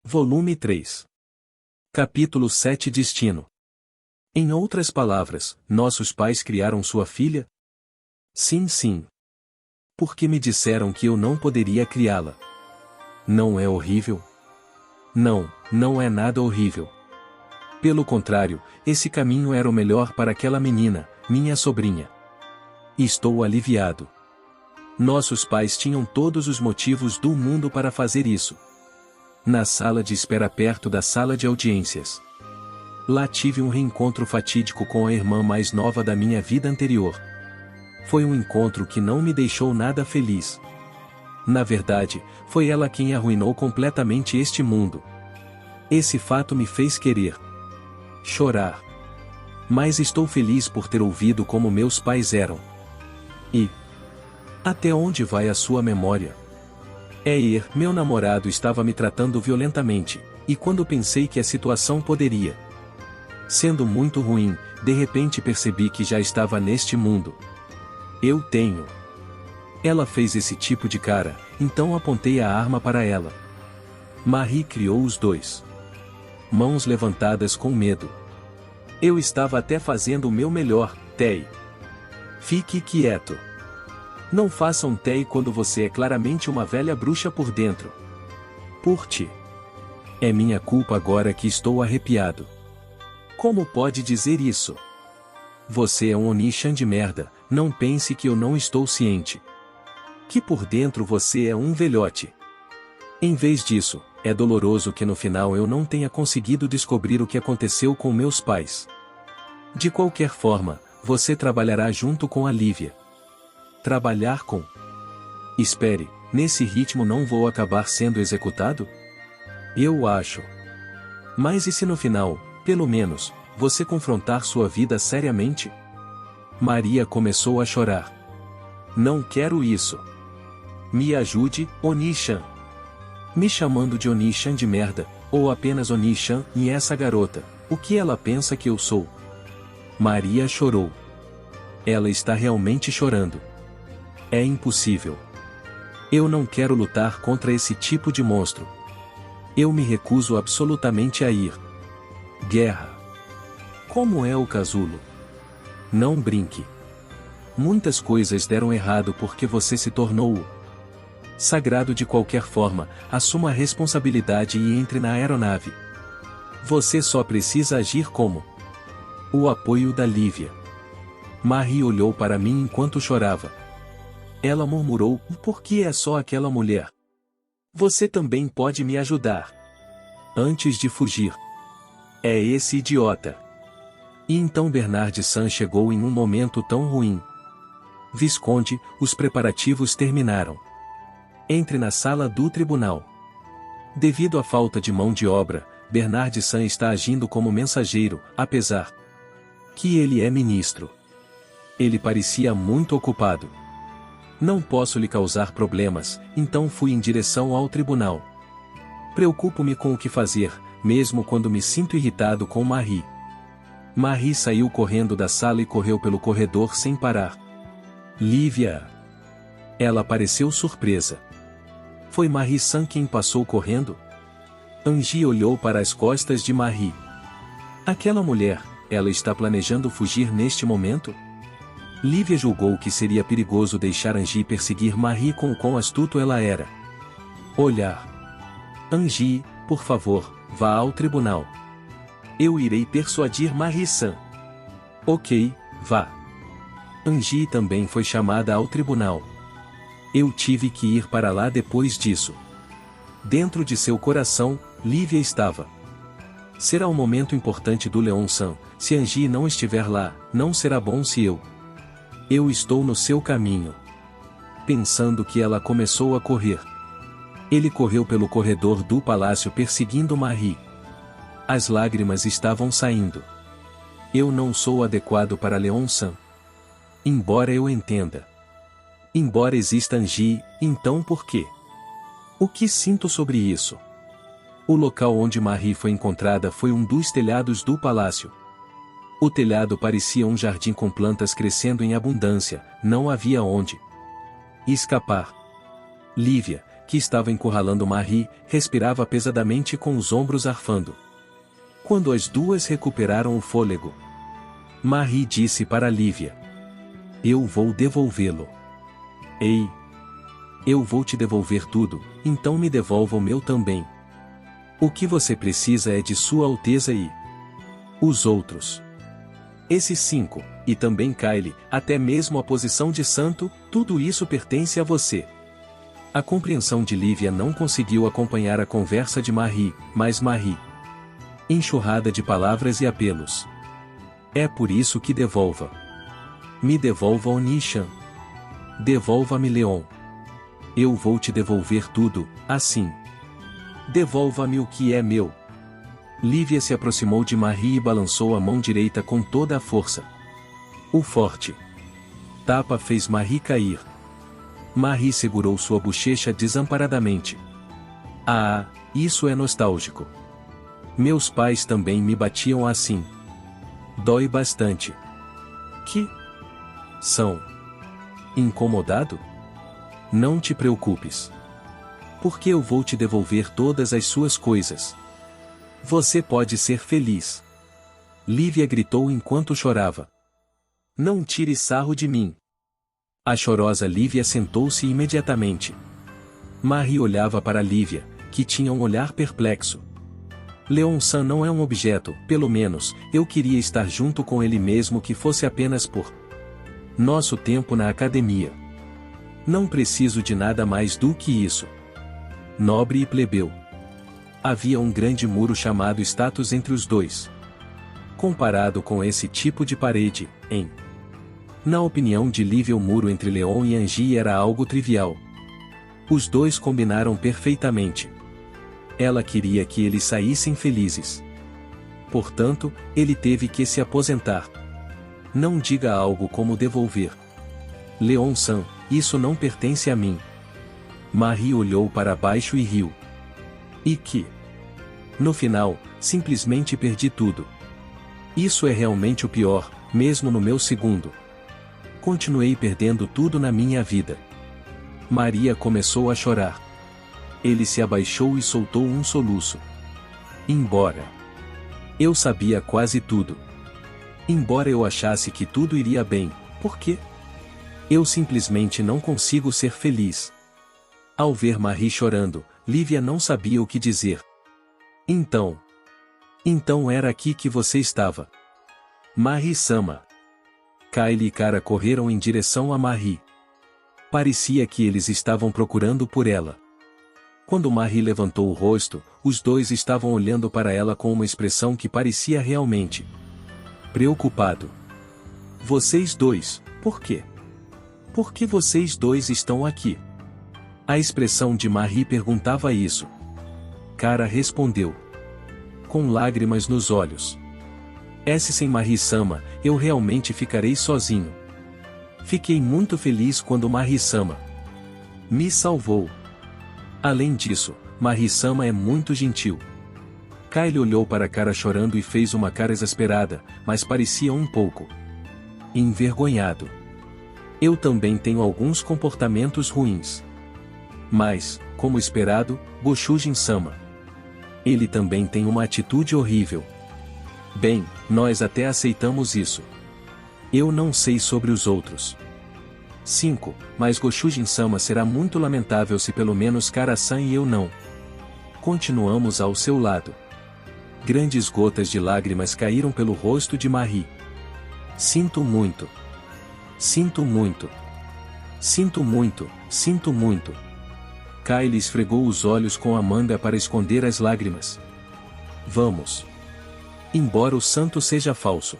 Volume 3. Capítulo 7. Destino. Em outras palavras, nossos pais criaram sua filha? Sim, sim. Porque me disseram que eu não poderia criá-la. Não é horrível? Não, não é nada horrível. Pelo contrário, esse caminho era o melhor para aquela menina, minha sobrinha. Estou aliviado. Nossos pais tinham todos os motivos do mundo para fazer isso. Na sala de espera perto da sala de audiências. Lá tive um reencontro fatídico com a irmã mais nova da minha vida anterior. Foi um encontro que não me deixou nada feliz. Na verdade, foi ela quem arruinou completamente este mundo. Esse fato me fez querer chorar. Mas estou feliz por ter ouvido como meus pais eram. E até onde vai a sua memória? Meu namorado estava me tratando violentamente, e quando pensei que a situação poderia sendo muito ruim, de repente percebi que já estava neste mundo. Eu tenho. Ela fez esse tipo de cara, então apontei a arma para ela. Marie criou os dois. Mãos levantadas com medo. Eu estava até fazendo o meu melhor, Tei. Fique quieto. Não faça um Tei quando você é claramente uma velha bruxa por dentro. Por ti. É minha culpa agora que estou arrepiado. Como pode dizer isso? Você é um Onishan de merda, não pense que eu não estou ciente. Que por dentro você é um velhote. Em vez disso, é doloroso que no final eu não tenha conseguido descobrir o que aconteceu com meus pais. De qualquer forma, você trabalhará junto com a Lívia. Trabalhar com... Espere, nesse ritmo não vou acabar sendo executado? Eu acho. Mas e se no final, pelo menos, você confrontar sua vida seriamente? Maria começou a chorar. Não quero isso. Me ajude, Onishan. Me chamando de Onishan de merda, ou apenas Onishan, e essa garota, o que ela pensa que eu sou? Maria chorou. Ela está realmente chorando. É impossível. Eu não quero lutar contra esse tipo de monstro. Eu me recuso absolutamente a ir. Guerra. Como é o casulo? Não brinque. Muitas coisas deram errado porque você se tornou o sagrado de qualquer forma, assuma a responsabilidade e entre na aeronave. Você só precisa agir como o apoio da Lívia. Marie olhou para mim enquanto chorava. Ela murmurou, por que é só aquela mulher? Você também pode me ajudar. Antes de fugir. É esse idiota. E então Bernard San chegou em um momento tão ruim. Visconde, os preparativos terminaram. Entre na sala do tribunal. Devido à falta de mão de obra, Bernard San está agindo como mensageiro, apesar que ele é ministro. Ele parecia muito ocupado. Não posso lhe causar problemas, então fui em direção ao tribunal. Preocupo-me com o que fazer, mesmo quando me sinto irritado com Marie. Marie saiu correndo da sala e correu pelo corredor sem parar. Lívia! Ela pareceu surpresa. Foi Marie San quem passou correndo? Angie olhou para as costas de Marie. Aquela mulher, ela está planejando fugir neste momento? Lívia julgou que seria perigoso deixar Angie perseguir Marie com o quão astuto ela era. Olhar. Angie, por favor, vá ao tribunal. Eu irei persuadir Marie San. Ok, vá. Angie também foi chamada ao tribunal. Eu tive que ir para lá depois disso. Dentro de seu coração, Lívia estava. Será um momento importante do Leon San, se Angie não estiver lá, não será bom se eu estou no seu caminho. Pensando que ela começou a correr. Ele correu pelo corredor do palácio perseguindo Marie. As lágrimas estavam saindo. Eu não sou adequado para Leon San. Embora eu entenda. Embora exista Angie, então por quê? O que sinto sobre isso? O local onde Marie foi encontrada foi um dos telhados do palácio. O telhado parecia um jardim com plantas crescendo em abundância, não havia onde escapar. Lívia, que estava encurralando Marie, respirava pesadamente com os ombros arfando. Quando as duas recuperaram o fôlego, Marie disse para Lívia: "Eu vou devolvê-lo." "Ei! Eu vou te devolver tudo, então me devolva o meu também. O que você precisa é de Sua Alteza e os outros. Esses 5, e também Kylie, até mesmo a posição de santo, tudo isso pertence a você." A compreensão de Lívia não conseguiu acompanhar a conversa de Marie, mas Marie, enxurrada de palavras e apelos. "É por isso que devolva. Me devolva Onishan. Devolva-me Leon. Eu vou te devolver tudo, assim. Devolva-me o que é meu." Lívia se aproximou de Marie e balançou a mão direita com toda a força. O forte tapa fez Marie cair. Marie segurou sua bochecha desamparadamente. "Ah, isso é nostálgico. Meus pais também me batiam assim. Dói bastante." "Que são? Incomodado? Não te preocupes. Porque eu vou te devolver todas as suas coisas. Você pode ser feliz." Lívia gritou enquanto chorava. "Não tire sarro de mim." A chorosa Lívia sentou-se imediatamente. Marie olhava para Lívia, que tinha um olhar perplexo. "Leon-san não é um objeto, pelo menos, eu queria estar junto com ele mesmo que fosse apenas por nosso tempo na academia. Não preciso de nada mais do que isso." Nobre e plebeu. Havia um grande muro chamado status entre os dois. Comparado com esse tipo de parede, na opinião de Lívia, o muro entre Leon e Angie era algo trivial. Os dois combinaram perfeitamente. Ela queria que eles saíssem felizes. Portanto, ele teve que se aposentar. "Não diga algo como devolver. Leon-san, isso não pertence a mim." Marie olhou para baixo e riu. "E que? No final, simplesmente perdi tudo. Isso é realmente o pior, mesmo no meu segundo. Continuei perdendo tudo na minha vida." Maria começou a chorar. Ele se abaixou e soltou um soluço. "Embora eu sabia quase tudo. Embora eu achasse que tudo iria bem, por quê? Eu simplesmente não consigo ser feliz." Ao ver Marie chorando, Lívia não sabia o que dizer. Então era aqui que você estava." "Marie-sama." Kylie e Cara correram em direção a Marie. Parecia que eles estavam procurando por ela. Quando Marie levantou o rosto, os dois estavam olhando para ela com uma expressão que parecia realmente preocupado. "Vocês dois, por quê? Por que vocês dois estão aqui?" A expressão de Marie perguntava isso. Cara respondeu, com lágrimas nos olhos: Sem Marie-sama, eu realmente ficarei sozinho. Fiquei muito feliz quando Marie-sama me salvou. Além disso, Marie-sama é muito gentil." Kylie olhou para Cara chorando e fez uma cara exasperada, mas parecia um pouco envergonhado. "Eu também tenho alguns comportamentos ruins. Mas, como esperado, Goshujin-sama. Ele também tem uma atitude horrível. Bem, nós até aceitamos isso. Eu não sei sobre os outros. 5, mas Goshujin-sama será muito lamentável se pelo menos Kara-san e eu não continuamos ao seu lado." Grandes gotas de lágrimas caíram pelo rosto de Marie. "Sinto muito. Sinto muito. Sinto muito, sinto muito." Kylie esfregou os olhos com a manga para esconder as lágrimas. "Vamos. Embora o santo seja falso,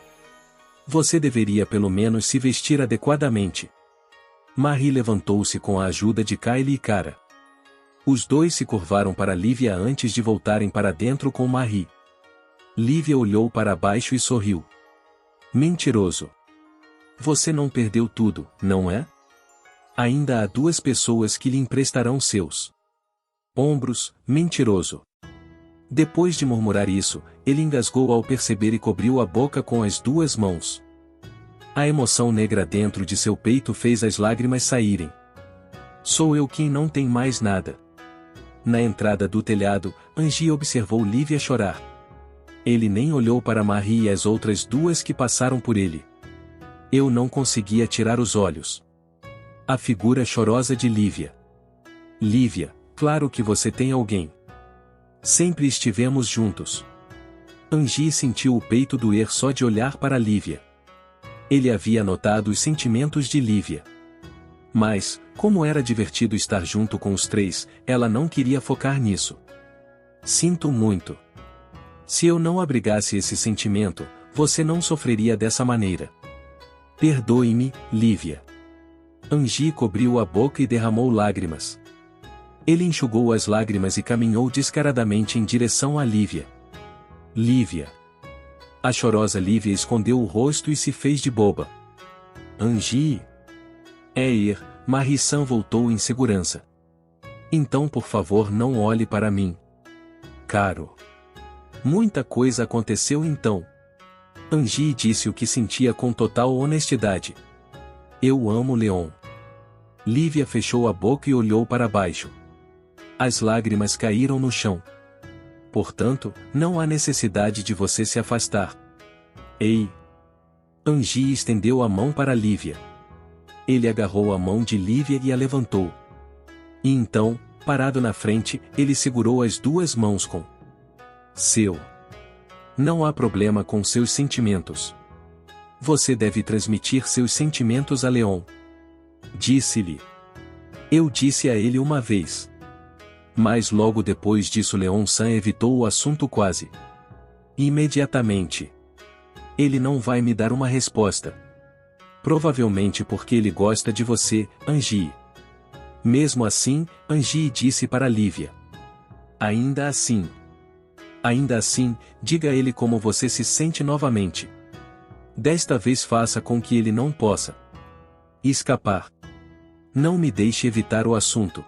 você deveria pelo menos se vestir adequadamente." Marie levantou-se com a ajuda de Kylie e Cara. Os dois se curvaram para Lívia antes de voltarem para dentro com Marie. Lívia olhou para baixo e sorriu. "Mentiroso. Você não perdeu tudo, não é? Ainda há 2 pessoas que lhe emprestarão seus ombros, mentiroso." Depois de murmurar isso, ele engasgou ao perceber e cobriu a boca com as 2 mãos. A emoção negra dentro de seu peito fez as lágrimas saírem. "Sou eu quem não tem mais nada." Na entrada do telhado, Angie observou Lívia chorar. Ele nem olhou para Marie e as outras duas que passaram por ele. Eu não conseguia tirar os olhos. A figura chorosa de Lívia. Lívia, claro que você tem alguém. Sempre estivemos juntos. Angie sentiu o peito doer só de olhar para Lívia. Ele havia notado os sentimentos de Lívia. Mas, como era divertido estar junto com os três, ela não queria focar nisso. Sinto muito. Se eu não abrigasse esse sentimento, você não sofreria dessa maneira. Perdoe-me, Lívia. Angie cobriu a boca e derramou lágrimas. Ele enxugou as lágrimas e caminhou descaradamente em direção a Lívia. Lívia. A chorosa Lívia escondeu o rosto e se fez de boba. Angie. Marie-San voltou em segurança. Então por favor não olhe para mim. Caro. Muita coisa aconteceu então. Angie disse o que sentia com total honestidade. Eu amo Leon. Lívia fechou a boca e olhou para baixo. As lágrimas caíram no chão. Portanto, não há necessidade de você se afastar. Ei! Angie estendeu a mão para Lívia. Ele agarrou a mão de Lívia e a levantou. E então, parado na frente, ele segurou as duas mãos com seu. Não há problema com seus sentimentos. Você deve transmitir seus sentimentos a Leon. Disse-lhe. Eu disse a ele uma vez. Mas logo depois disso Leon-san evitou o assunto quase imediatamente. Ele não vai me dar uma resposta. Provavelmente porque ele gosta de você, Angie. Mesmo assim, Angie disse para Lívia. Ainda assim, diga a ele como você se sente novamente. Desta vez faça com que ele não possa escapar. Não me deixe evitar o assunto.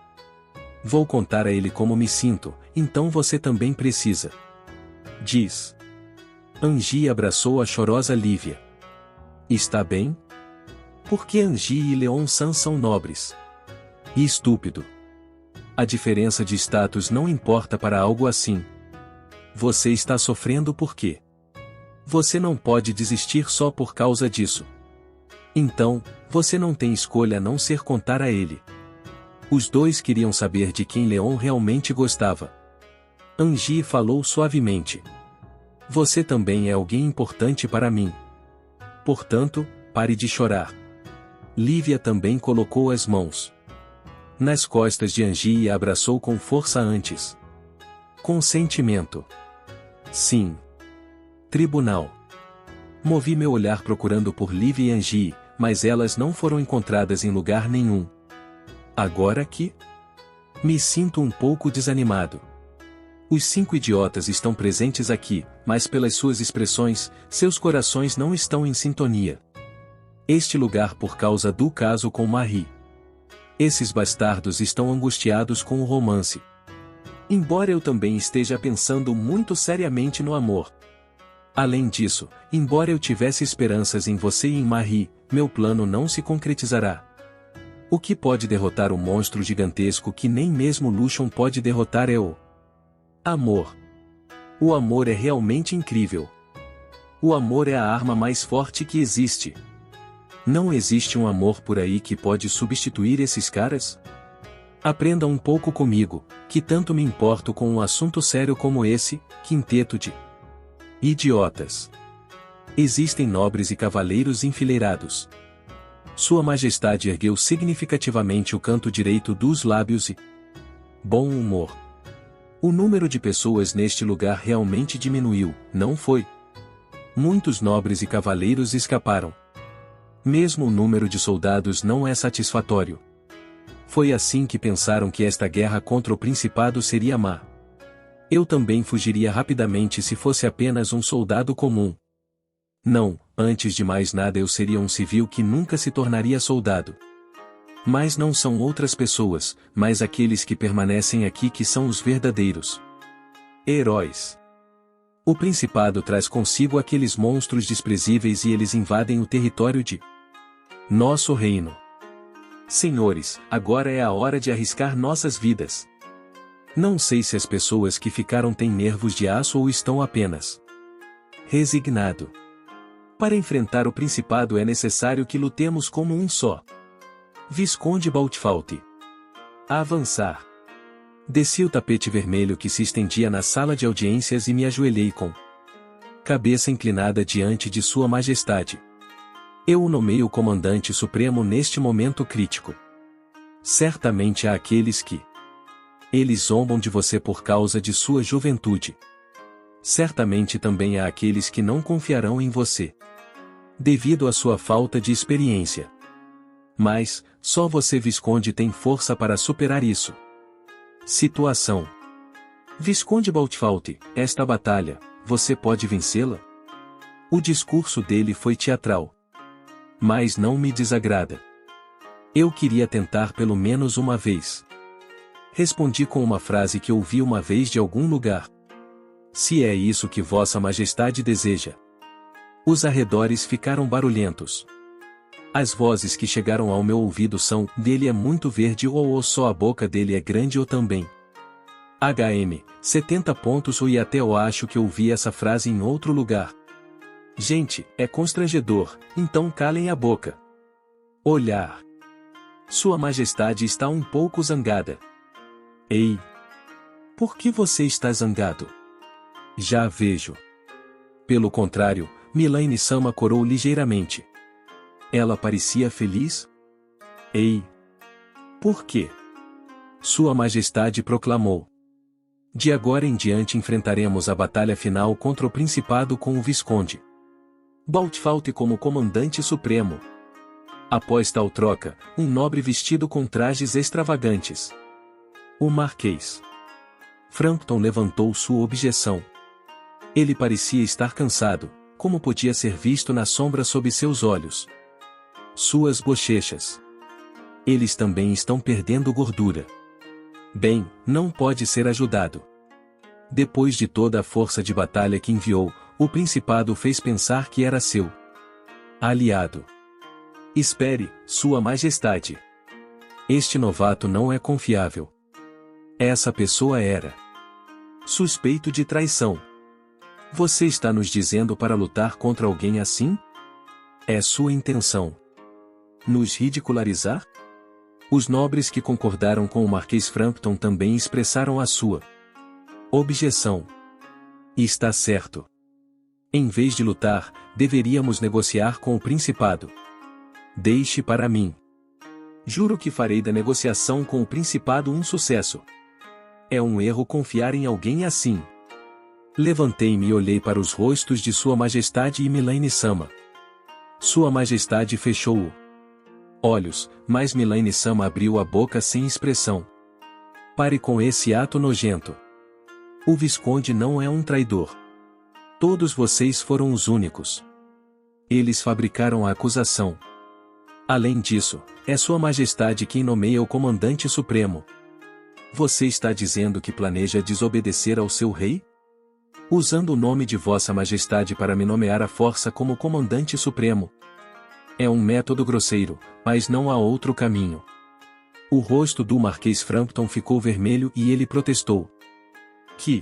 Vou contar a ele como me sinto, então você também precisa. Diz. Angie abraçou a chorosa Lívia. Está bem? Porque Angie e Leon-san são nobres. E estúpido. A diferença de status não importa para algo assim. Você está sofrendo por quê? Você não pode desistir só por causa disso. Então, você não tem escolha a não ser contar a ele. Os dois queriam saber de quem Leon realmente gostava. Angie falou suavemente. Você também é alguém importante para mim. Portanto, pare de chorar. Lívia também colocou as mãos nas costas de Angie e a abraçou com força antes. Consentimento. Sim. Tribunal. Movi meu olhar procurando por Lívia e Angie, mas elas não foram encontradas em lugar nenhum. Agora que me sinto um pouco desanimado. Os 5 idiotas estão presentes aqui, mas pelas suas expressões, seus corações não estão em sintonia. Este lugar por causa do caso com Marie. Esses bastardos estão angustiados com o romance. Embora eu também esteja pensando muito seriamente no amor. Além disso, embora eu tivesse esperanças em você e em Marie, meu plano não se concretizará. O que pode derrotar o monstro gigantesco que nem mesmo Lucian pode derrotar é o amor. O amor é realmente incrível. O amor é a arma mais forte que existe. Não existe um amor por aí que pode substituir esses caras? Aprenda um pouco comigo, que tanto me importo com um assunto sério como esse, quinteto de idiotas. Existem nobres e cavaleiros enfileirados. Sua Majestade ergueu significativamente o canto direito dos lábios e bom humor. O número de pessoas neste lugar realmente diminuiu, não foi? Muitos nobres e cavaleiros escaparam. Mesmo o número de soldados não é satisfatório. Foi assim que pensaram que esta guerra contra o Principado seria má. Eu também fugiria rapidamente se fosse apenas um soldado comum. Não, antes de mais nada eu seria um civil que nunca se tornaria soldado. Mas não são outras pessoas, mas aqueles que permanecem aqui que são os verdadeiros heróis. O Principado traz consigo aqueles monstros desprezíveis e eles invadem o território de nosso reino. Senhores, agora é a hora de arriscar nossas vidas. Não sei se as pessoas que ficaram têm nervos de aço ou estão apenas resignado. Para enfrentar o principado é necessário que lutemos como um só. Visconde Baltfalti. A avançar. Desci o tapete vermelho que se estendia na sala de audiências e me ajoelhei com cabeça inclinada diante de Sua Majestade. Eu o nomeio Comandante Supremo neste momento crítico. Certamente há aqueles que eles zombam de você por causa de sua juventude. Certamente também há aqueles que não confiarão em você devido à sua falta de experiência. Mas, só você, Visconde, tem força para superar isso. Situação. Visconde Baltfalti, esta batalha, você pode vencê-la? O discurso dele foi teatral. Mas não me desagrada. Eu queria tentar pelo menos uma vez. Respondi com uma frase que ouvi uma vez de algum lugar. Se é isso que Vossa Majestade deseja. Os arredores ficaram barulhentos. As vozes que chegaram ao meu ouvido são: dele é muito verde ou só a boca dele é grande ou também. HM, 70 pontos ou e até eu acho que ouvi essa frase em outro lugar. Gente, é constrangedor, então calem a boca. Olhar. Sua Majestade está um pouco zangada. Ei! Por que você está zangado? Já vejo. Pelo contrário, Milaine-sama corou ligeiramente. Ela parecia feliz? Ei! Por quê? Sua Majestade proclamou. De agora em diante enfrentaremos a batalha final contra o Principado com o Visconde Baltfalti como Comandante Supremo. Após tal troca, um nobre vestido com trajes extravagantes. O Marquês Frampton levantou sua objeção. Ele parecia estar cansado, como podia ser visto na sombra sob seus olhos. Suas bochechas. Eles também estão perdendo gordura. Bem, não pode ser ajudado. Depois de toda a força de batalha que enviou, o Principado fez pensar que era seu aliado. Espere, Sua Majestade. Este novato não é confiável. Essa pessoa era suspeito de traição. Você está nos dizendo para lutar contra alguém assim? É sua intenção nos ridicularizar? Os nobres que concordaram com o Marquês Frampton também expressaram a sua objeção. E está certo. Em vez de lutar, deveríamos negociar com o Principado. Deixe para mim. Juro que farei da negociação com o Principado um sucesso. É um erro confiar em alguém assim. Levantei-me e olhei para os rostos de Sua Majestade e Milaine-sama. Sua Majestade fechou olhos, mas Milaine-sama abriu a boca sem expressão. Pare com esse ato nojento. O Visconde não é um traidor. Todos vocês foram os únicos. Eles fabricaram a acusação. Além disso, é Sua Majestade quem nomeia o Comandante Supremo. Você está dizendo que planeja desobedecer ao seu rei? Usando o nome de Vossa Majestade para me nomear à força como Comandante Supremo. É um método grosseiro, mas não há outro caminho. O rosto do Marquês Frampton ficou vermelho e ele protestou. Que?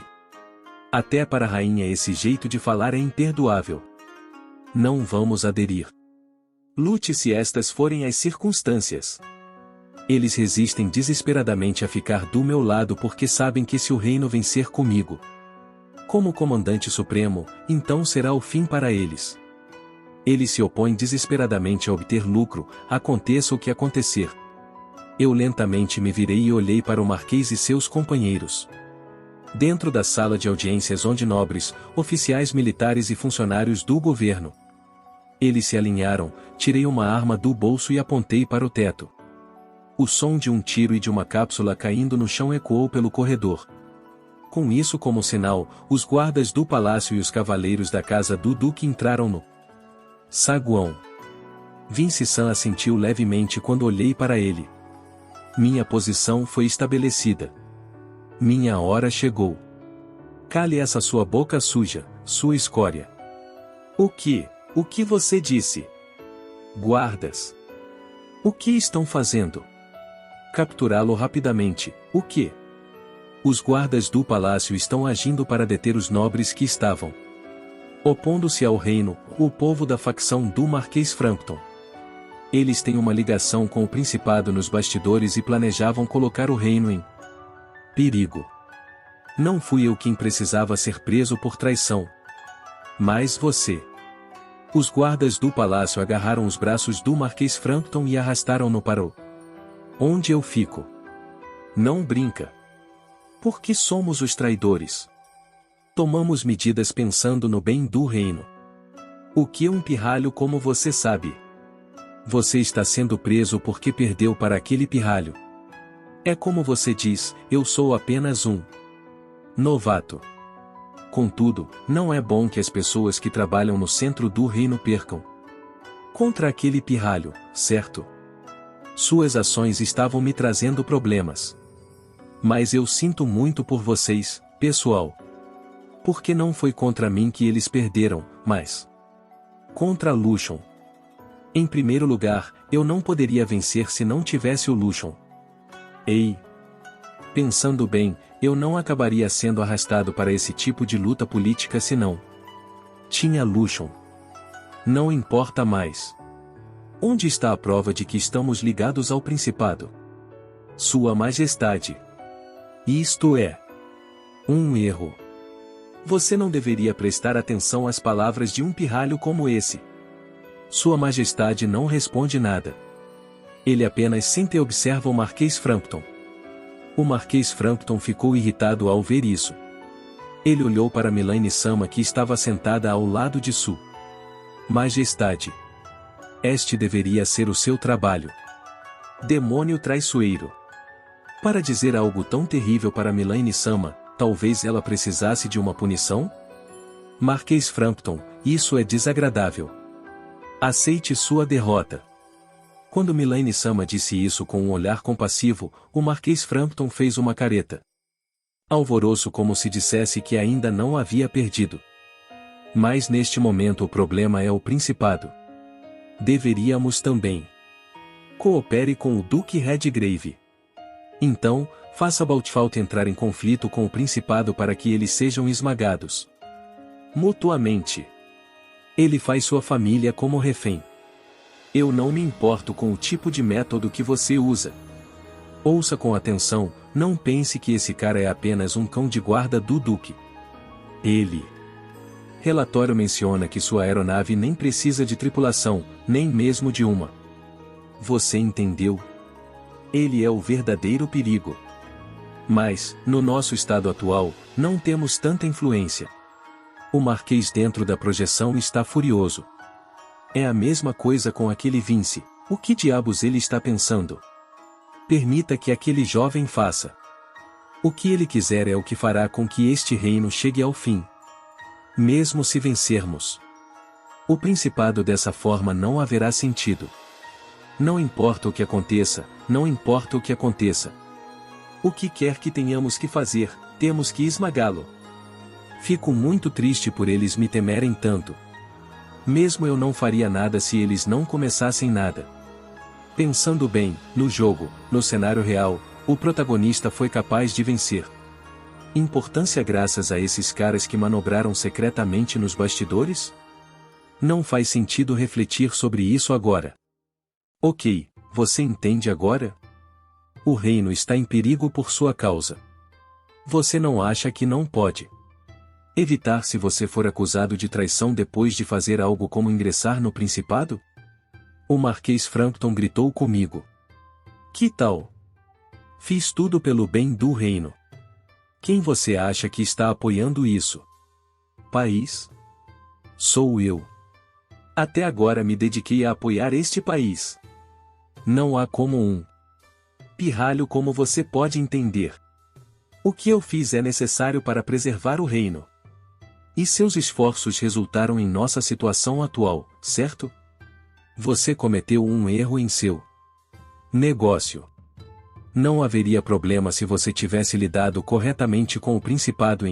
Até para a rainha esse jeito de falar é imperdoável. Não vamos aderir. Lute se estas forem as circunstâncias. Eles resistem desesperadamente a ficar do meu lado porque sabem que se o reino vencer comigo como Comandante Supremo, então será o fim para eles. Eles se opõem desesperadamente a obter lucro, aconteça o que acontecer. Eu lentamente me virei e olhei para o Marquês e seus companheiros. Dentro da sala de audiências onde nobres, oficiais militares e funcionários do governo. Eles se alinharam, tirei uma arma do bolso e apontei para o teto. O som de um tiro e de uma cápsula caindo no chão ecoou pelo corredor. Com isso como sinal, os guardas do palácio e os cavaleiros da casa do duque entraram no saguão. Vinci-san assentiu levemente quando olhei para ele. Minha posição foi estabelecida. Minha hora chegou. Cale essa sua boca suja, sua escória. O que? O que você disse? Guardas. O que estão fazendo? Capturá-lo rapidamente, o que? Os guardas do palácio estão agindo para deter os nobres que estavam opondo-se ao reino, o povo da facção do Marquês Frampton. Eles têm uma ligação com o principado nos bastidores e planejavam colocar o reino em perigo. Não fui eu quem precisava ser preso por traição, mas você. Os guardas do palácio agarraram os braços do Marquês Frampton e arrastaram-no para o onde eu fico. Não brinca. Porque somos os traidores. Tomamos medidas pensando no bem do reino. O que é um pirralho, como você sabe? Você está sendo preso porque perdeu para aquele pirralho. É como você diz, eu sou apenas um novato. Contudo, não é bom que as pessoas que trabalham no centro do reino percam contra aquele pirralho, certo? Suas ações estavam me trazendo problemas. Mas eu sinto muito por vocês, pessoal. Porque não foi contra mim que eles perderam, mas contra Lucian. Em primeiro lugar, eu não poderia vencer se não tivesse o Lucian. Ei! Pensando bem, eu não acabaria sendo arrastado para esse tipo de luta política se não tinha Lucian. Não importa mais. Onde está a prova de que estamos ligados ao Principado? Sua Majestade. Isto é um erro. Você não deveria prestar atenção às palavras de um pirralho como esse. Sua Majestade não responde nada. Ele apenas senta e observa o Marquês Frampton. O Marquês Frampton ficou irritado ao ver isso. Ele olhou para Milaine Sama, que estava sentada ao lado de Sua Majestade. Este deveria ser o seu trabalho. Demônio traiçoeiro. Para dizer algo tão terrível para Milaine Sama, talvez ela precisasse de uma punição? Marquês Frampton, isso é desagradável. Aceite sua derrota. Quando Milaine Sama disse isso com um olhar compassivo, o Marquês Frampton fez uma careta. Alvoroço, como se dissesse que ainda não havia perdido. Mas neste momento o problema é o Principado. Deveríamos também. Coopere com o Duque Redgrave. Então, faça Baltfalt entrar em conflito com o Principado para que eles sejam esmagados mutuamente. Ele faz sua família como refém. Eu não me importo com o tipo de método que você usa. Ouça com atenção, não pense que esse cara é apenas um cão de guarda do Duque. Relatório menciona que sua aeronave nem precisa de tripulação, nem mesmo de uma. Você entendeu? Ele é o verdadeiro perigo. Mas, no nosso estado atual, não temos tanta influência. O Marquês dentro da projeção está furioso. É a mesma coisa com aquele Vince. O que diabos ele está pensando? Permita que aquele jovem faça. O que ele quiser é o que fará com que este reino chegue ao fim. Mesmo se vencermos o Principado dessa forma, não haverá sentido. Não importa o que aconteça, não importa o que aconteça. O que quer que tenhamos que fazer, temos que esmagá-lo. Fico muito triste por eles me temerem tanto. Mesmo eu não faria nada se eles não começassem nada. Pensando bem, no jogo, no cenário real, o protagonista foi capaz de vencer. Importância graças a esses caras que manobraram secretamente nos bastidores? Não faz sentido refletir sobre isso agora. Ok, você entende agora? O reino está em perigo por sua causa. Você não acha que não pode evitar se você for acusado de traição depois de fazer algo como ingressar no Principado? O Marquês Frampton gritou comigo. Que tal? Fiz tudo pelo bem do reino. Quem você acha que está apoiando isso? País? Sou eu. Até agora me dediquei a apoiar este país. Não há como um pirralho como você pode entender. O que eu fiz é necessário para preservar o reino. E seus esforços resultaram em nossa situação atual, certo? Você cometeu um erro em seu negócio. Não haveria problema se você tivesse lidado corretamente com o Principado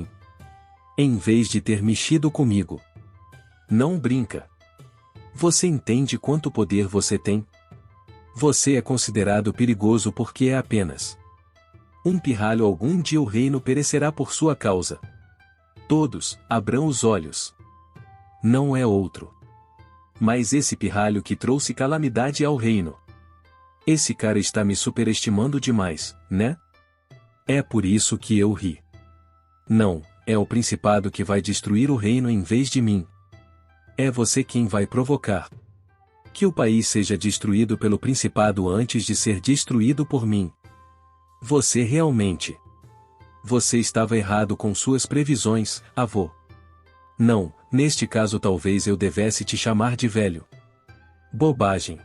em vez de ter mexido comigo. Não brinca. Você entende quanto poder você tem? Você é considerado perigoso porque é apenas Um pirralho algum dia o reino perecerá por sua causa. Todos, abram os olhos. Não é outro. Mas esse pirralho que trouxe calamidade ao reino. Esse cara está me superestimando demais, né? É por isso que eu ri. Não, é o principado que vai destruir o reino em vez de mim. É você quem vai provocar que o país seja destruído pelo principado antes de ser destruído por mim. Você realmente. Você estava errado com suas previsões, avô. Não, neste caso talvez eu devesse te chamar de velho. Bobagem.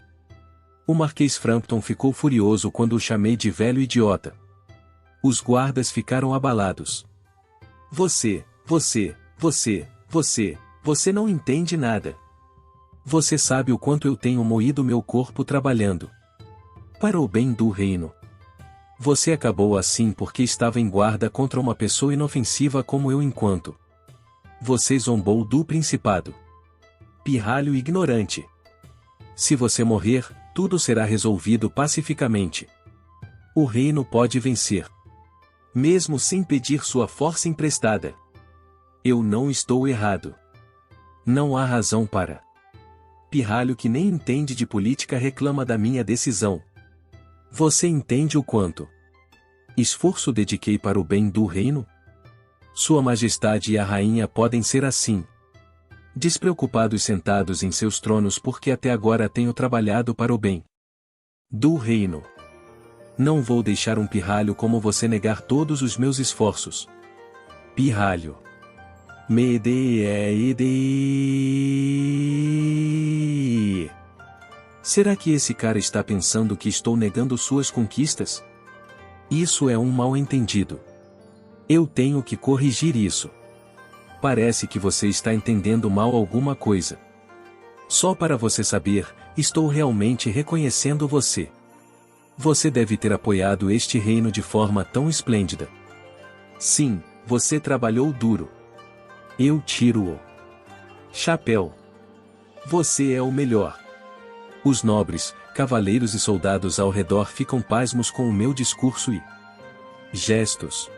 O Marquês Frampton ficou furioso quando o chamei de velho idiota. Os guardas ficaram abalados. Você não entende nada. Você sabe o quanto eu tenho moído meu corpo trabalhando para o bem do reino. Você acabou assim porque estava em guarda contra uma pessoa inofensiva como eu enquanto você zombou do principado. Pirralho ignorante. Se você morrer, tudo será resolvido pacificamente. O reino pode vencer, mesmo sem pedir sua força emprestada. Eu não estou errado. Não há razão para. Pirralho que nem entende de política reclama da minha decisão. Você entende o quanto esforço dediquei para o bem do reino? Sua Majestade e a Rainha podem ser assim, despreocupados sentados em seus tronos porque até agora tenho trabalhado para o bem do reino. Não vou deixar um pirralho como você negar todos os meus esforços. Pirralho. Será que esse cara está pensando que estou negando suas conquistas? Isso é um mal-entendido. Eu tenho que corrigir isso. Parece que você está entendendo mal alguma coisa. Só para você saber, estou realmente reconhecendo você. Você deve ter apoiado este reino de forma tão esplêndida. Sim, você trabalhou duro. Eu tiro o chapéu. Você é o melhor. Os nobres, cavaleiros e soldados ao redor ficam pasmos com o meu discurso e gestos.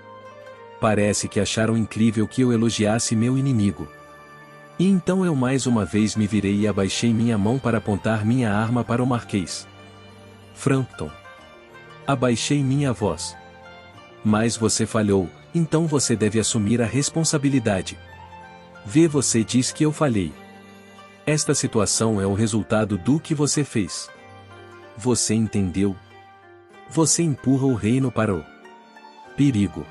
Parece que acharam incrível que eu elogiasse meu inimigo. E então eu mais uma vez me virei e abaixei minha mão para apontar minha arma para o Marquês Frampton. Abaixei minha voz. Mas você falhou, então você deve assumir a responsabilidade. Você diz que eu falhei. Esta situação é o resultado do que você fez. Você entendeu? Você empurra o reino para o perigo.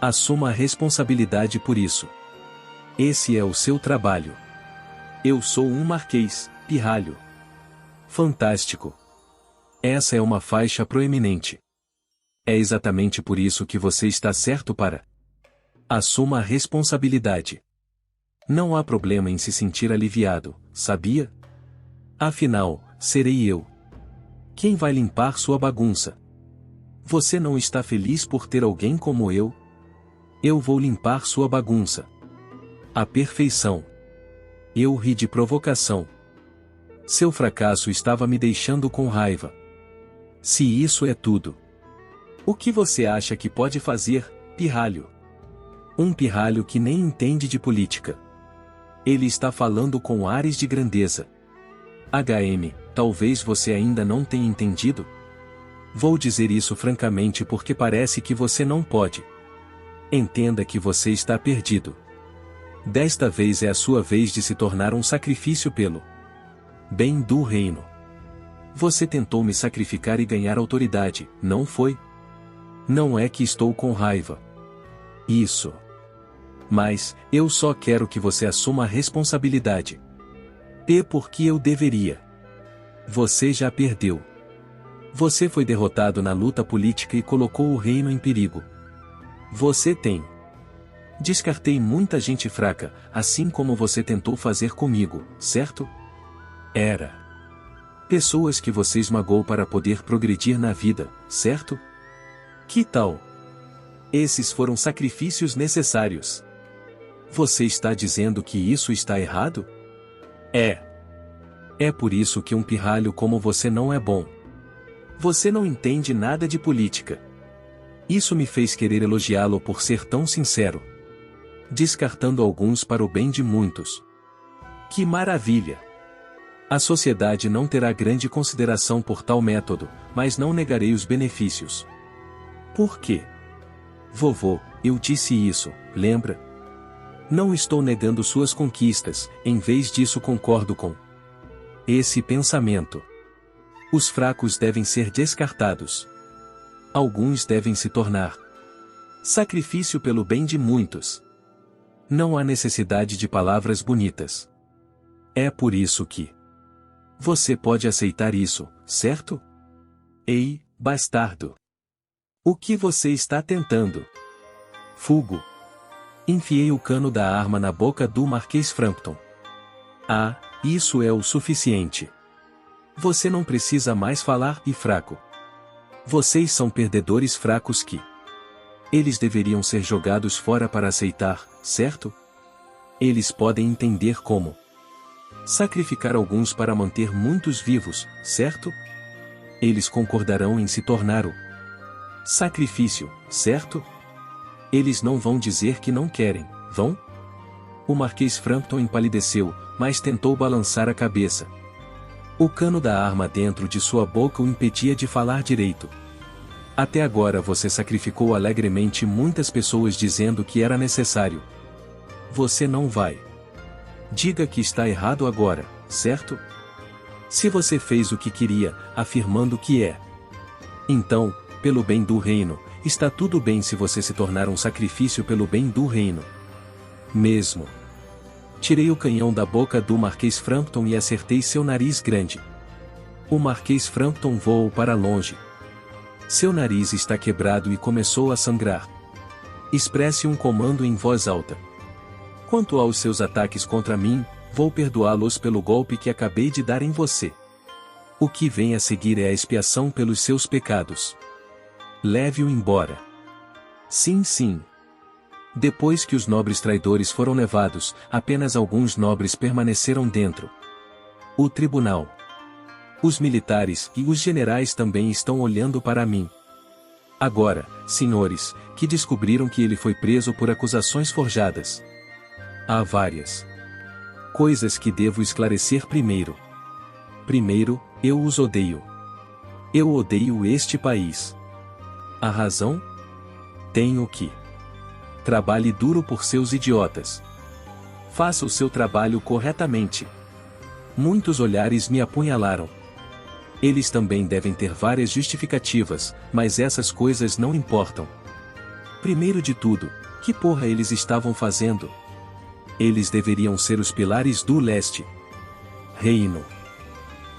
Assuma a responsabilidade por isso. Esse é o seu trabalho. Eu sou um marquês, pirralho. Fantástico. Essa é uma faixa proeminente. É exatamente por isso que você está certo para. Assuma a responsabilidade. Não há problema em se sentir aliviado, sabia? Afinal, serei eu quem vai limpar sua bagunça. Você não está feliz por ter alguém como eu? Eu vou limpar sua bagunça. A perfeição. Eu ri de provocação. Seu fracasso estava me deixando com raiva. Se isso é tudo, o que você acha que pode fazer, pirralho? Um pirralho que nem entende de política. Ele está falando com ares de grandeza. Talvez você ainda não tenha entendido? Vou dizer isso francamente porque parece que você não pode. Entenda que você está perdido. Desta vez é a sua vez de se tornar um sacrifício pelo bem do reino. Você tentou me sacrificar e ganhar autoridade, não foi? Não é que estou com raiva. Isso. Mas, eu só quero que você assuma a responsabilidade. Porque eu deveria. Você já perdeu. Você foi derrotado na luta política e colocou o reino em perigo. Você tem. Descartei muita gente fraca, assim como você tentou fazer comigo, certo? Era. Pessoas que você esmagou para poder progredir na vida, certo? Que tal? Esses foram sacrifícios necessários. Você está dizendo que isso está errado? É por isso que um pirralho como você não é bom. Você não entende nada de política. Isso me fez querer elogiá-lo por ser tão sincero, descartando alguns para o bem de muitos. Que maravilha! A sociedade não terá grande consideração por tal método, mas não negarei os benefícios. Por quê? Vovô, eu disse isso, lembra? Não estou negando suas conquistas, em vez disso concordo com esse pensamento. Os fracos devem ser descartados. Alguns devem se tornar sacrifício pelo bem de muitos. Não há necessidade de palavras bonitas. É por isso que você pode aceitar isso, certo? Ei, bastardo! O que você está tentando? Fugo! Enfiei o cano da arma na boca do Marquês Frampton. Ah, isso é o suficiente. Você não precisa mais falar e fraco. Vocês são perdedores fracos que eles deveriam ser jogados fora para aceitar, certo? Eles podem entender como sacrificar alguns para manter muitos vivos, certo? Eles concordarão em se tornar o sacrifício, certo? Eles não vão dizer que não querem, vão? O Marquês Frampton empalideceu, mas tentou balançar a cabeça. O cano da arma dentro de sua boca o impedia de falar direito. Até agora você sacrificou alegremente muitas pessoas dizendo que era necessário. Você não vai. Diga que está errado agora, certo? Se você fez o que queria, afirmando que é. Então, pelo bem do reino, está tudo bem se você se tornar um sacrifício pelo bem do reino. Mesmo. Tirei o canhão da boca do Marquês Frampton e acertei seu nariz grande. O Marquês Frampton voou para longe. Seu nariz está quebrado e começou a sangrar. Expresse um comando em voz alta. Quanto aos seus ataques contra mim, vou perdoá-los pelo golpe que acabei de dar em você. O que vem a seguir é a expiação pelos seus pecados. Leve-o embora. Sim, sim. Depois que os nobres traidores foram levados, apenas alguns nobres permaneceram dentro. O tribunal. Os militares e os generais também estão olhando para mim. Agora, senhores, que descobriram que ele foi preso por acusações forjadas. Há várias coisas que devo esclarecer primeiro. Primeiro, eu os odeio. Eu odeio este país. A razão? Tenho que. Trabalhe duro por seus idiotas. Faça o seu trabalho corretamente. Muitos olhares me apunhalaram. Eles também devem ter várias justificativas, mas essas coisas não importam. Primeiro de tudo, que porra eles estavam fazendo? Eles deveriam ser os pilares do leste. Reino.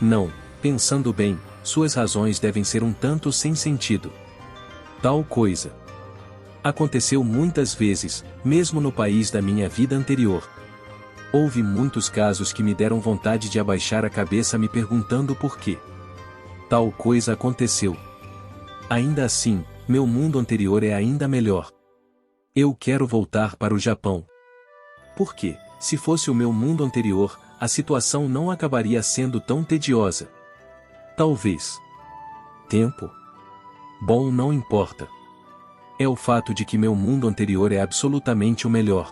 Não, pensando bem, suas razões devem ser um tanto sem sentido. Tal coisa aconteceu muitas vezes, mesmo no país da minha vida anterior. Houve muitos casos que me deram vontade de abaixar a cabeça me perguntando por quê tal coisa aconteceu. Ainda assim, meu mundo anterior é ainda melhor. Eu quero voltar para o Japão. Porque, se fosse o meu mundo anterior, a situação não acabaria sendo tão tediosa. Talvez. Tempo? Bom, não importa. É o fato de que meu mundo anterior é absolutamente o melhor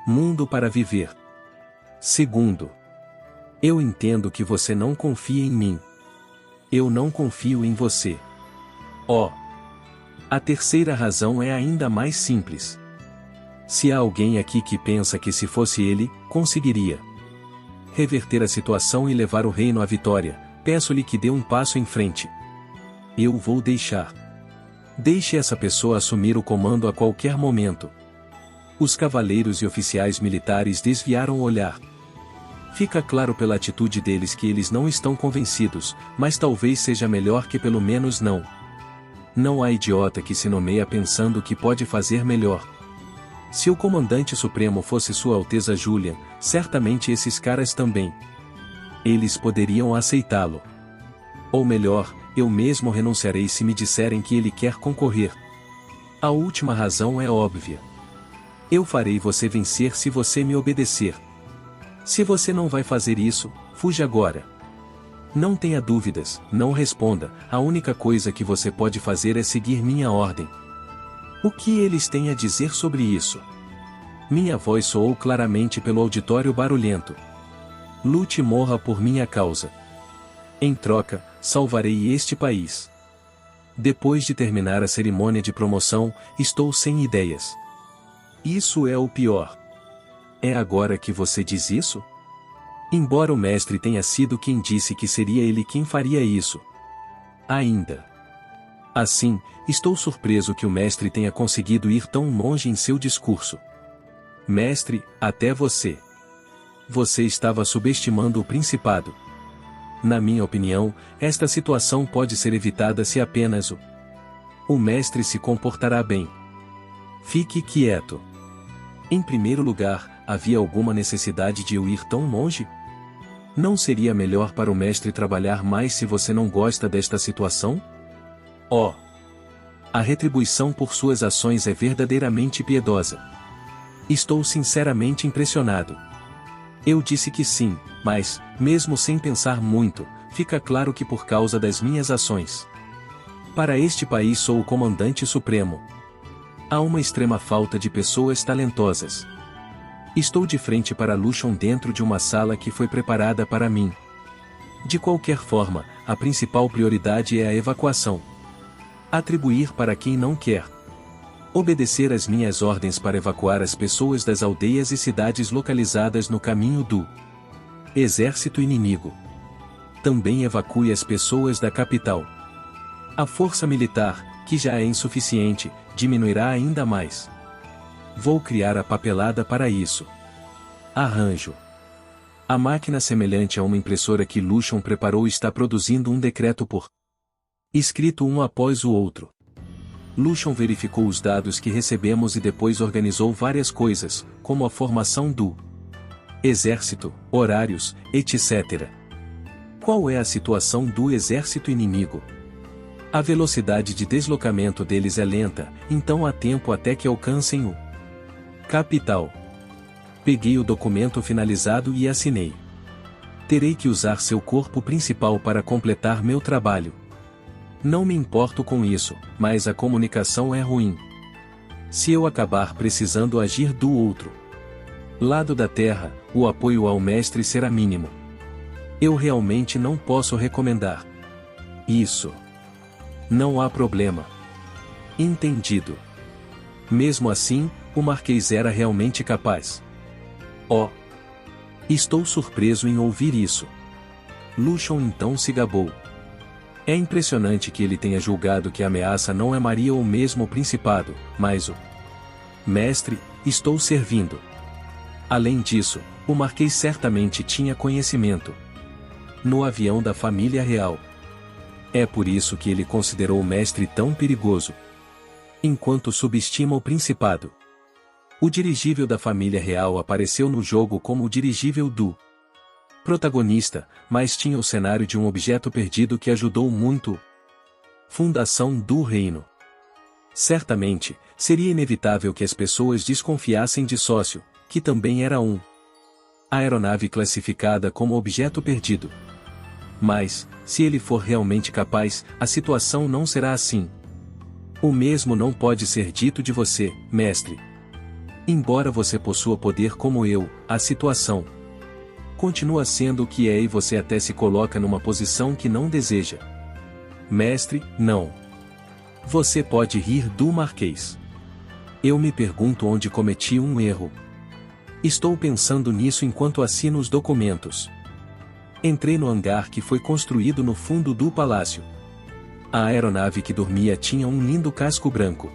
mundo para viver. Segundo, eu entendo que você não confia em mim. Eu não confio em você. Oh! A terceira razão é ainda mais simples. Se há alguém aqui que pensa que se fosse ele, conseguiria reverter a situação e levar o reino à vitória, peço-lhe que dê um passo em frente. Eu vou deixar. Deixe essa pessoa assumir o comando a qualquer momento. Os cavaleiros e oficiais militares desviaram o olhar. Fica claro pela atitude deles que eles não estão convencidos, mas talvez seja melhor que pelo menos não. Não há idiota que se nomeia pensando que pode fazer melhor. Se o comandante supremo fosse Sua Alteza Julian, certamente esses caras também. Eles poderiam aceitá-lo. Ou melhor, eu mesmo renunciarei se me disserem que ele quer concorrer. A última razão é óbvia. Eu farei você vencer se você me obedecer. Se você não vai fazer isso, fuja agora. Não tenha dúvidas, não responda, a única coisa que você pode fazer é seguir minha ordem. O que eles têm a dizer sobre isso? Minha voz soou claramente pelo auditório barulhento. Lute e morra por minha causa. Em troca, salvarei este país. Depois de terminar a cerimônia de promoção, estou sem ideias. Isso é o pior. É agora que você diz isso? Embora o mestre tenha sido quem disse que seria ele quem faria isso. Ainda assim, estou surpreso que o mestre tenha conseguido ir tão longe em seu discurso. Mestre, até você. Você estava subestimando o principado. Na minha opinião, esta situação pode ser evitada se apenas o mestre se comportará bem. Fique quieto. Em primeiro lugar, havia alguma necessidade de eu ir tão longe? Não seria melhor para o mestre trabalhar mais se você não gosta desta situação? Oh! A retribuição por suas ações é verdadeiramente piedosa. Estou sinceramente impressionado. Eu disse que sim, mas, mesmo sem pensar muito, fica claro que por causa das minhas ações. Para este país sou o comandante supremo. Há uma extrema falta de pessoas talentosas. Estou de frente para Lucian dentro de uma sala que foi preparada para mim. De qualquer forma, a principal prioridade é a evacuação. Atribuir para quem não quer. Obedecer às minhas ordens para evacuar as pessoas das aldeias e cidades localizadas no caminho do exército inimigo. Também evacue as pessoas da capital. A força militar, que já é insuficiente, diminuirá ainda mais. Vou criar a papelada para isso. Arranjo. A máquina semelhante a uma impressora que Lucian preparou está produzindo um decreto por escrito um após o outro. Lucian verificou os dados que recebemos e depois organizou várias coisas, como a formação do exército, horários, etc. Qual é a situação do exército inimigo? A velocidade de deslocamento deles é lenta, então há tempo até que alcancem o capital. Peguei o documento finalizado e assinei. Terei que usar seu corpo principal para completar meu trabalho. Não me importo com isso, mas a comunicação é ruim. Se eu acabar precisando agir do outro lado da Terra, o apoio ao mestre será mínimo. Eu realmente não posso recomendar isso. Não há problema. Entendido. Mesmo assim, o Marquês era realmente capaz. Oh! Estou surpreso em ouvir isso. Lucian então se gabou. É impressionante que ele tenha julgado que a ameaça não é Maria ou mesmo o Principado, mas o mestre, estou servindo. Além disso, o Marquês certamente tinha conhecimento no avião da família real. É por isso que ele considerou o mestre tão perigoso. Enquanto subestima o Principado. O dirigível da família real apareceu no jogo como o dirigível do protagonista, mas tinha o cenário de um objeto perdido que ajudou muito. Fundação do reino. Certamente, seria inevitável que as pessoas desconfiassem de Sócio, que também era um aeronave classificada como objeto perdido. Mas, se ele for realmente capaz, a situação não será assim. O mesmo não pode ser dito de você, mestre. Embora você possua poder como eu, a situação continua sendo o que é e você até se coloca numa posição que não deseja. Mestre, não. Você pode rir do Marquês. Eu me pergunto onde cometi um erro. Estou pensando nisso enquanto assino os documentos. Entrei no hangar que foi construído no fundo do palácio. A aeronave que dormia tinha um lindo casco branco.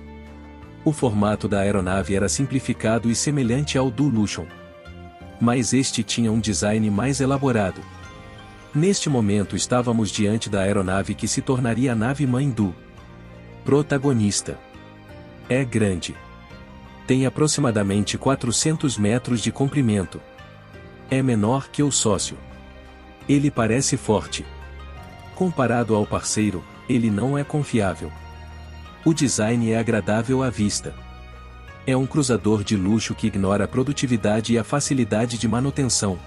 O formato da aeronave era simplificado e semelhante ao do Lucian. Mas este tinha um design mais elaborado. Neste momento estávamos diante da aeronave que se tornaria a nave-mãe do protagonista. É grande. Tem aproximadamente 400 metros de comprimento. É menor que o Sócio. Ele parece forte. Comparado ao parceiro, ele não é confiável. O design é agradável à vista. É um cruzador de luxo que ignora a produtividade e a facilidade de manutenção.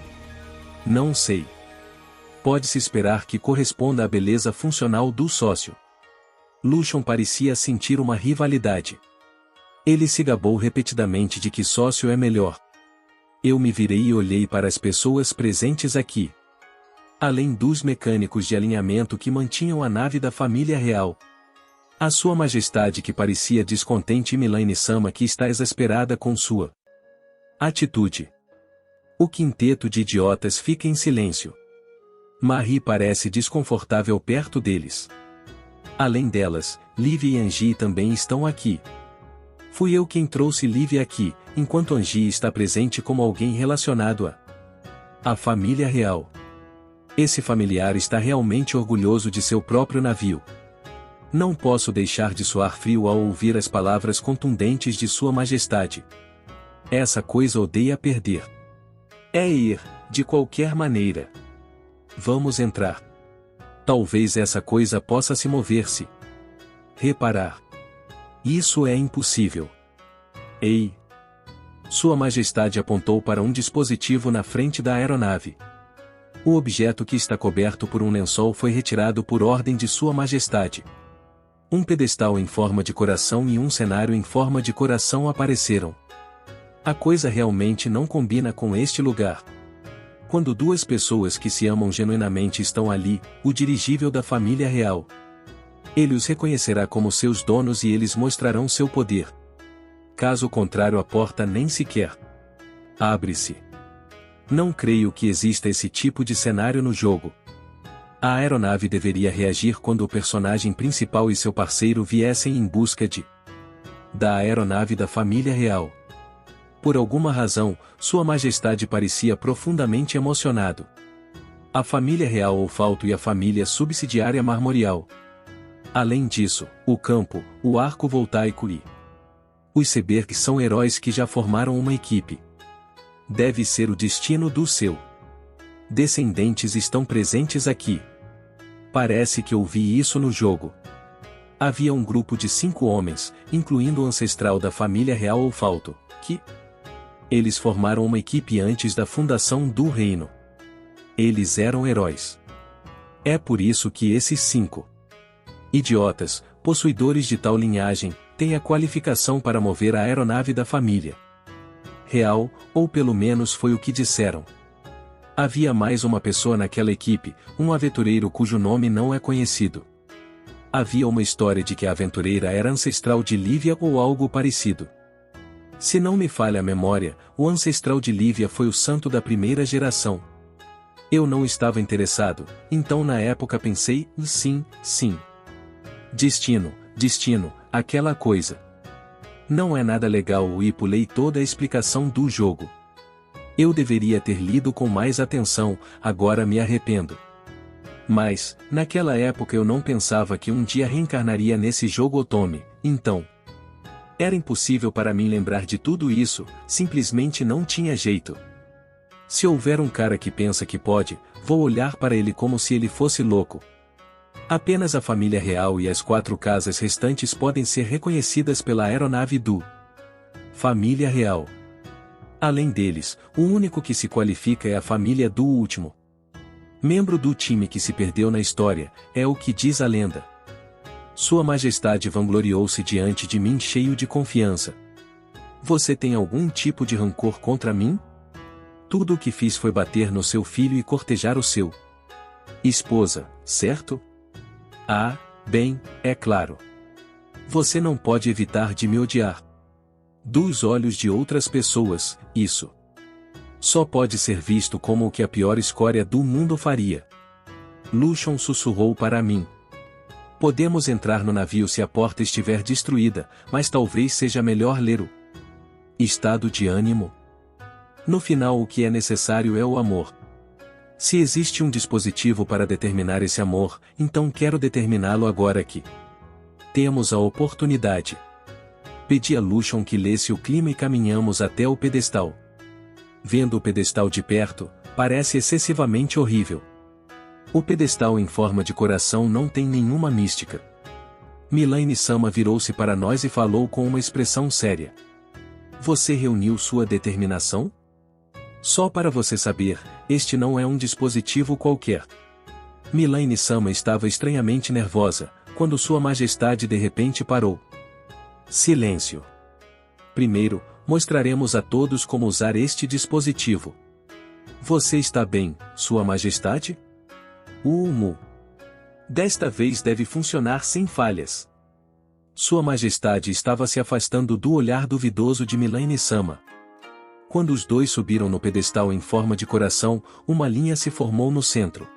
Não sei. Pode-se esperar que corresponda à beleza funcional do Sócio. Lucian parecia sentir uma rivalidade. Ele se gabou repetidamente de que sócio é melhor. Eu me virei e olhei para as pessoas presentes aqui. Além dos mecânicos de alinhamento que mantinham a nave da família real. A sua majestade que parecia descontente e Milaine-sama que está exasperada com sua atitude. O quinteto de idiotas fica em silêncio. Marie parece desconfortável perto deles. Além delas, Livia e Angie também estão aqui. Fui eu quem trouxe Livia aqui, enquanto Angie está presente como alguém relacionado à família real. Esse familiar está realmente orgulhoso de seu próprio navio. Não posso deixar de suar frio ao ouvir as palavras contundentes de Sua Majestade. Essa coisa odeia perder. É ir, de qualquer maneira. Vamos entrar. Talvez essa coisa possa se mover-se. Reparar. Isso é impossível. Ei! Sua Majestade apontou para um dispositivo na frente da aeronave. O objeto que está coberto por um lençol foi retirado por ordem de Sua Majestade. Um pedestal em forma de coração e um cenário em forma de coração apareceram. A coisa realmente não combina com este lugar. Quando duas pessoas que se amam genuinamente estão ali, o dirigível da família real. Ele os reconhecerá como seus donos e eles mostrarão seu poder. Caso contrário, a porta nem sequer abre-se. Não creio que exista esse tipo de cenário no jogo. A aeronave deveria reagir quando o personagem principal e seu parceiro viessem em busca da aeronave da família real. Por alguma razão, Sua Majestade parecia profundamente emocionado. A família real Olfalto e a família subsidiária Marmorial. Além disso, o campo, o arco voltaico e os Seberg são heróis que já formaram uma equipe. Deve ser o destino do seu descendentes estão presentes aqui. Parece que ouvi isso no jogo. Havia um grupo de 5 homens, incluindo o ancestral da família real Olfalto, que eles formaram uma equipe antes da fundação do reino. Eles eram heróis. É por isso que esses 5 idiotas, possuidores de tal linhagem, têm a qualificação para mover a aeronave da família real, ou pelo menos foi o que disseram. Havia mais uma pessoa naquela equipe, um aventureiro cujo nome não é conhecido. Havia uma história de que a aventureira era ancestral de Livia ou algo parecido. Se não me falha a memória, o ancestral de Livia foi o santo da primeira geração. Eu não estava interessado, então na época pensei, sim. Destino, aquela coisa. Não é nada legal e pulei toda a explicação do jogo. Eu deveria ter lido com mais atenção, agora me arrependo. Mas, naquela época eu não pensava que um dia reencarnaria nesse jogo Otome, então. Era impossível para mim lembrar de tudo isso, simplesmente não tinha jeito. Se houver um cara que pensa que pode, vou olhar para ele como se ele fosse louco. Apenas a família real e as 4 casas restantes podem ser reconhecidas pela aeronave do família real. Além deles, o único que se qualifica é a família do último membro do time que se perdeu na história, é o que diz a lenda. Sua Majestade vangloriou-se diante de mim cheio de confiança. Você tem algum tipo de rancor contra mim? Tudo o que fiz foi bater no seu filho e cortejar o seu esposa, certo? Ah, bem, é claro. Você não pode evitar de me odiar. Dos olhos de outras pessoas, isso só pode ser visto como o que a pior escória do mundo faria. Lucian sussurrou para mim. Podemos entrar no navio se a porta estiver destruída, mas talvez seja melhor ler o estado de ânimo. No final o que é necessário é o amor. Se existe um dispositivo para determinar esse amor, então quero determiná-lo agora aqui. Temos a oportunidade. Pedi a Lucian que lesse o clima e caminhamos até o pedestal. Vendo o pedestal de perto, parece excessivamente horrível. O pedestal em forma de coração não tem nenhuma mística. Milaine-sama virou-se para nós e falou com uma expressão séria. Você reuniu sua determinação? Só para você saber, este não é um dispositivo qualquer. Milaine-sama estava estranhamente nervosa, quando Sua Majestade de repente parou. Silêncio. Primeiro, mostraremos a todos como usar este dispositivo. Você está bem, Sua Majestade? Mu. Desta vez deve funcionar sem falhas. Sua Majestade estava se afastando do olhar duvidoso de Milaine-sama. Quando os dois subiram no pedestal em forma de coração, uma linha se formou no centro.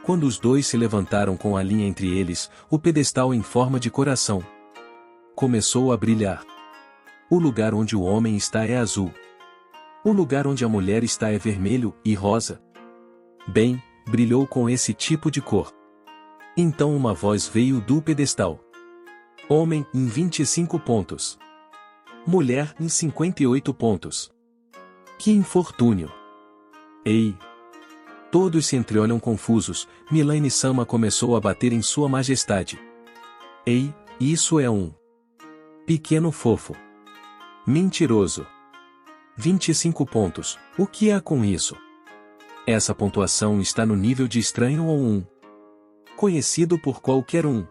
Quando os dois se levantaram com a linha entre eles, o pedestal em forma de coração começou a brilhar. O lugar onde o homem está é azul. O lugar onde a mulher está é vermelho e rosa. Bem, brilhou com esse tipo de cor. Então uma voz veio do pedestal. Homem em 25 pontos. Mulher em 58 pontos. Que infortúnio! Ei! Todos se entreolham confusos. Milaine-sama começou a bater em Sua Majestade. Ei, isso é um pequeno fofo. Mentiroso. 25 pontos. O que há com isso? Essa pontuação está no nível de estranho ou um conhecido por qualquer um.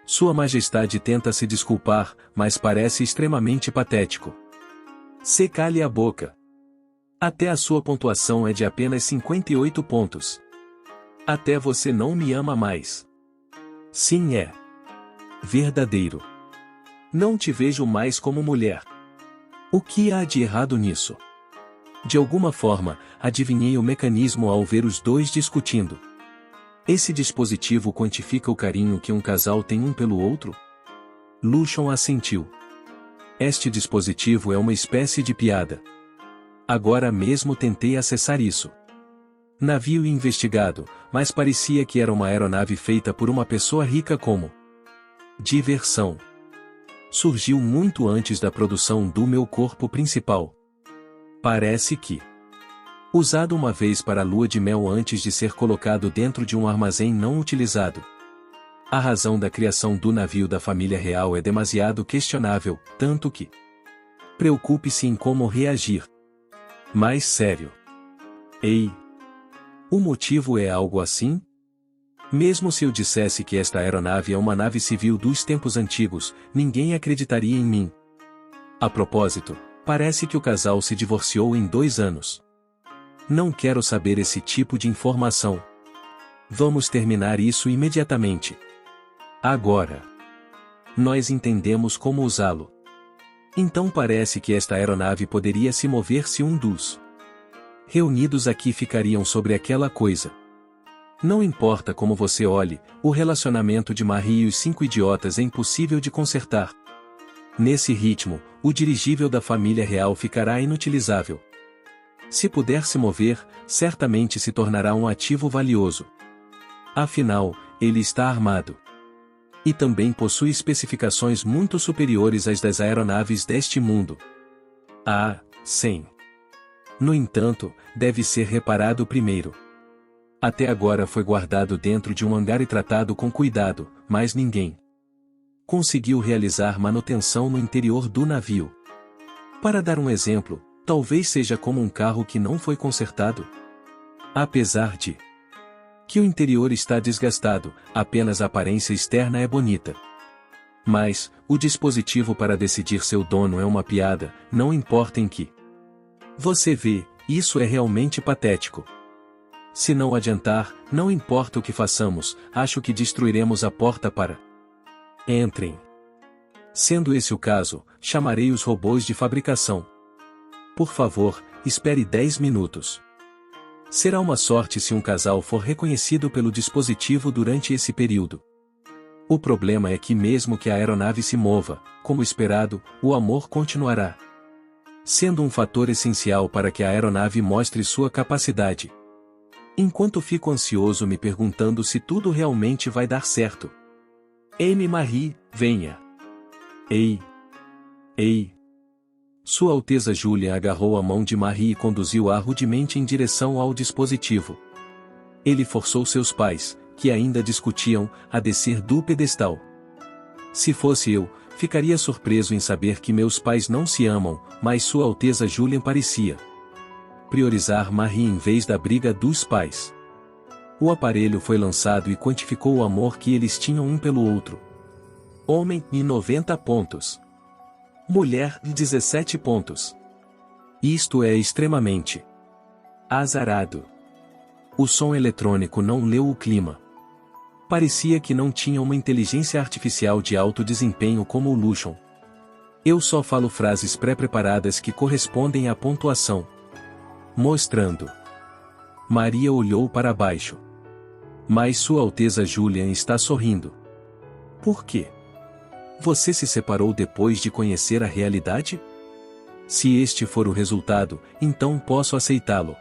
Sua Majestade tenta se desculpar, mas parece extremamente patético. Se cale a boca. Até a sua pontuação é de apenas 58 pontos. Até você não me ama mais. Sim, é verdadeiro. Não te vejo mais como mulher. O que há de errado nisso? De alguma forma, adivinhei o mecanismo ao ver os dois discutindo. Esse dispositivo quantifica o carinho que um casal tem um pelo outro? Lucian assentiu. Este dispositivo é uma espécie de piada. Agora mesmo tentei acessar isso. Navio investigado, mas parecia que era uma aeronave feita por uma pessoa rica como diversão. Surgiu muito antes da produção do meu corpo principal. Parece que usado uma vez para a lua de mel antes de ser colocado dentro de um armazém não utilizado. A razão da criação do navio da família real é demasiado questionável, tanto que preocupe-se em como reagir. Mais sério. Ei! O motivo é algo assim? Mesmo se eu dissesse que esta aeronave é uma nave civil dos tempos antigos, ninguém acreditaria em mim. A propósito, parece que o casal se divorciou em 2 anos. Não quero saber esse tipo de informação. Vamos terminar isso imediatamente. Agora. Nós entendemos como usá-lo. Então parece que esta aeronave poderia se mover se um dos reunidos aqui ficariam sobre aquela coisa. Não importa como você olhe, o relacionamento de Marie e os 5 idiotas é impossível de consertar. Nesse ritmo, o dirigível da família real ficará inutilizável. Se puder se mover, certamente se tornará um ativo valioso. Afinal, ele está armado. E também possui especificações muito superiores às das aeronaves deste mundo. Ah, sim. No entanto, deve ser reparado primeiro. Até agora foi guardado dentro de um hangar e tratado com cuidado, mas ninguém conseguiu realizar manutenção no interior do navio. Para dar um exemplo, talvez seja como um carro que não foi consertado. Apesar de que o interior está desgastado, apenas a aparência externa é bonita. Mas, o dispositivo para decidir seu dono é uma piada, não importa em que você vê, isso é realmente patético. Se não adiantar, não importa o que façamos, acho que destruiremos a porta para entrem. Sendo esse o caso, chamarei os robôs de fabricação. Por favor, espere 10 minutos. Será uma sorte se um casal for reconhecido pelo dispositivo durante esse período. O problema é que mesmo que a aeronave se mova, como esperado, o amor continuará sendo um fator essencial para que a aeronave mostre sua capacidade. Enquanto fico ansioso me perguntando se tudo realmente vai dar certo. Amy Marie, venha. Ei! Ei! Sua Alteza Julian agarrou a mão de Marie e conduziu-a rudemente em direção ao dispositivo. Ele forçou seus pais, que ainda discutiam, a descer do pedestal. Se fosse eu, ficaria surpreso em saber que meus pais não se amam, mas Sua Alteza Julian parecia priorizar Marie em vez da briga dos pais. O aparelho foi lançado e quantificou o amor que eles tinham um pelo outro. Homem, em 90 pontos. Mulher, 17 pontos. Isto é extremamente azarado. O som eletrônico não leu o clima. Parecia que não tinha uma inteligência artificial de alto desempenho como o Lucian. Eu só falo frases pré-preparadas que correspondem à pontuação. Mostrando. Maria olhou para baixo. Mas Sua Alteza Julian está sorrindo. Por quê? Você se separou depois de conhecer a realidade? Se este for o resultado, então posso aceitá-lo.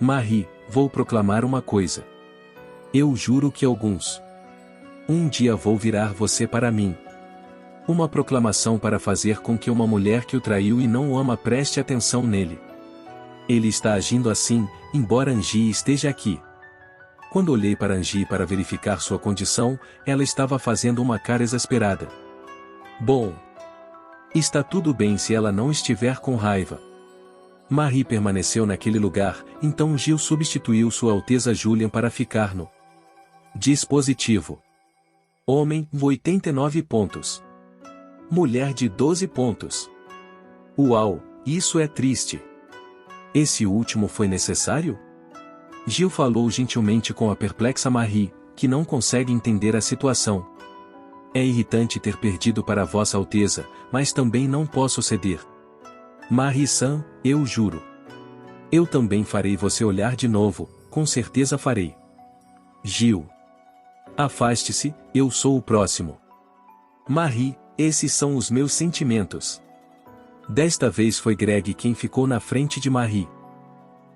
Marie, vou proclamar uma coisa. Eu juro que um dia vou virar você para mim. Uma proclamação para fazer com que uma mulher que o traiu e não o ama preste atenção nele. Ele está agindo assim, embora Angie esteja aqui. Quando olhei para Angie para verificar sua condição, ela estava fazendo uma cara exasperada. Bom. Está tudo bem se ela não estiver com raiva. Marie permaneceu naquele lugar, então Gil substituiu Sua Alteza Julian para ficar no dispositivo. Homem, 89 pontos. Mulher de 12 pontos. Uau, isso é triste. Esse último foi necessário? Gil falou gentilmente com a perplexa Marie, que não consegue entender a situação. É irritante ter perdido para Vossa Alteza, mas também não posso ceder. Marie-san, eu juro. Eu também farei você olhar de novo, com certeza farei. Gil. Afaste-se, eu sou o próximo. Marie, esses são os meus sentimentos. Desta vez foi Greg quem ficou na frente de Marie.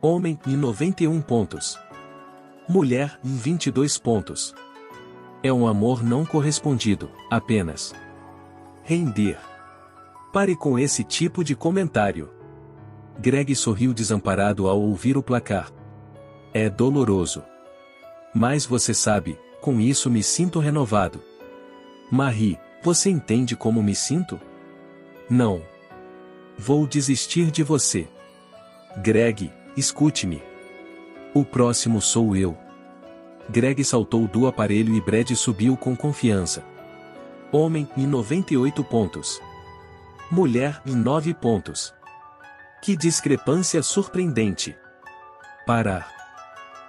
Homem, em 91 pontos. Mulher, em 22 pontos. É um amor não correspondido, apenas. Render. Pare com esse tipo de comentário. Greg sorriu desamparado ao ouvir o placar. É doloroso. Mas você sabe, com isso me sinto renovado. Marie, você entende como me sinto? Não. Vou desistir de você. Greg, escute-me. O próximo sou eu. Greg saltou do aparelho e Brad subiu com confiança. Homem, em 98 pontos. Mulher, em 9 pontos. Que discrepância surpreendente. Parar.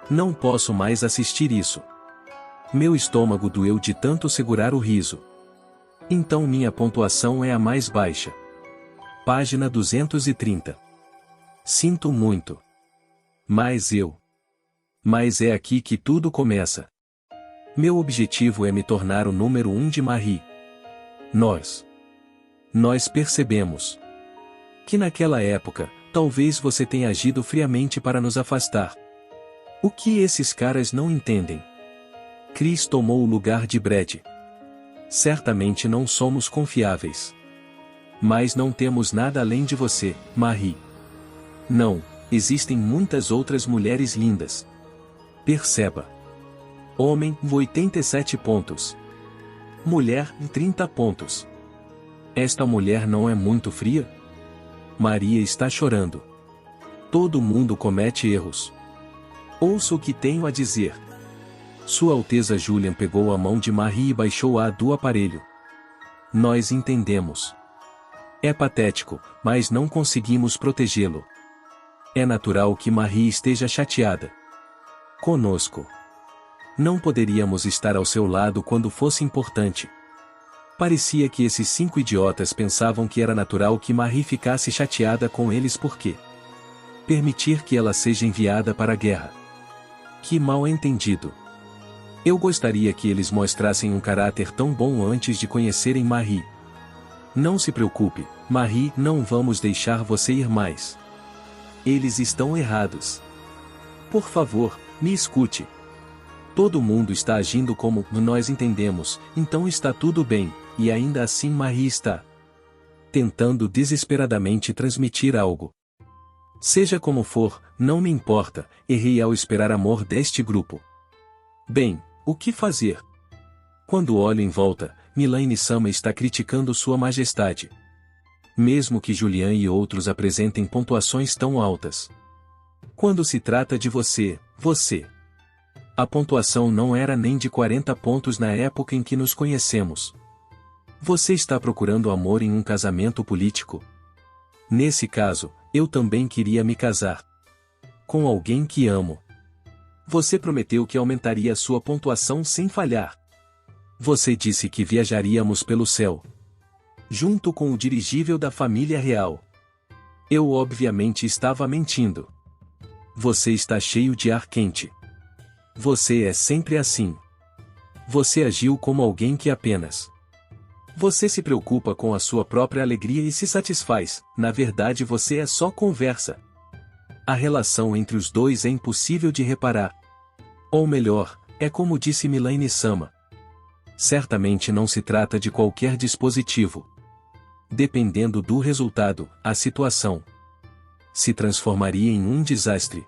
Não posso mais assistir isso. Meu estômago doeu de tanto segurar o riso. Então minha pontuação é a mais baixa. Página 230. Sinto muito. Mas é aqui que tudo começa. Meu objetivo é me tornar o número 1 de Marie. Nós percebemos que naquela época, talvez você tenha agido friamente para nos afastar. O que esses caras não entendem? Chris tomou o lugar de Brad. Certamente não somos confiáveis. Mas não temos nada além de você, Marie. Não, existem muitas outras mulheres lindas. Perceba. Homem, 87 pontos. Mulher, 30 pontos. Esta mulher não é muito fria? Maria está chorando. Todo mundo comete erros. Ouça o que tenho a dizer. Sua Alteza Julian pegou a mão de Marie e baixou-a do aparelho. Nós entendemos. É patético, mas não conseguimos protegê-lo. É natural que Marie esteja chateada. Conosco. Não poderíamos estar ao seu lado quando fosse importante. Parecia que esses 5 idiotas pensavam que era natural que Marie ficasse chateada com eles porque permitir que ela seja enviada para a guerra. Que mal entendido. Eu gostaria que eles mostrassem um caráter tão bom antes de conhecerem Marie. Não se preocupe, Marie, não vamos deixar você ir mais. Eles estão errados. Por favor, me escute. Todo mundo está agindo como nós entendemos, então está tudo bem, e ainda assim Marie está tentando desesperadamente transmitir algo. Seja como for, não me importa, errei ao esperar amor deste grupo. Bem, o que fazer? Quando olho em volta, Milaine-sama está criticando Sua Majestade. Mesmo que Julian e outros apresentem pontuações tão altas. Quando se trata de você. A pontuação não era nem de 40 pontos na época em que nos conhecemos. Você está procurando amor em um casamento político? Nesse caso, eu também queria me casar com alguém que amo. Você prometeu que aumentaria sua pontuação sem falhar. Você disse que viajaríamos pelo céu, junto com o dirigível da família real. Eu obviamente estava mentindo. Você está cheio de ar quente. Você é sempre assim. Você agiu como alguém que apenas... Você se preocupa com a sua própria alegria e se satisfaz. Na verdade, você é só conversa. A relação entre os dois é impossível de reparar. Ou melhor, é como disse Milane Sama. Certamente não se trata de qualquer dispositivo. Dependendo do resultado, a situação se transformaria em um desastre.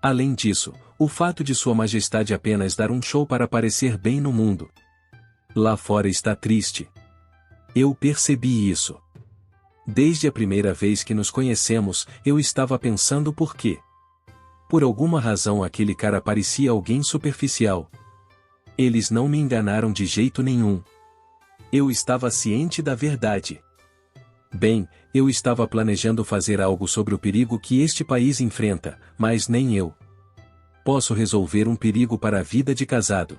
Além disso, o fato de Sua Majestade apenas dar um show para parecer bem no mundo lá fora está triste. Eu percebi isso. Desde a primeira vez que nos conhecemos, eu estava pensando por quê. Por alguma razão aquele cara parecia alguém superficial. Eles não me enganaram de jeito nenhum. Eu estava ciente da verdade. Bem, eu estava planejando fazer algo sobre o perigo que este país enfrenta, mas nem eu posso resolver um perigo para a vida de casado.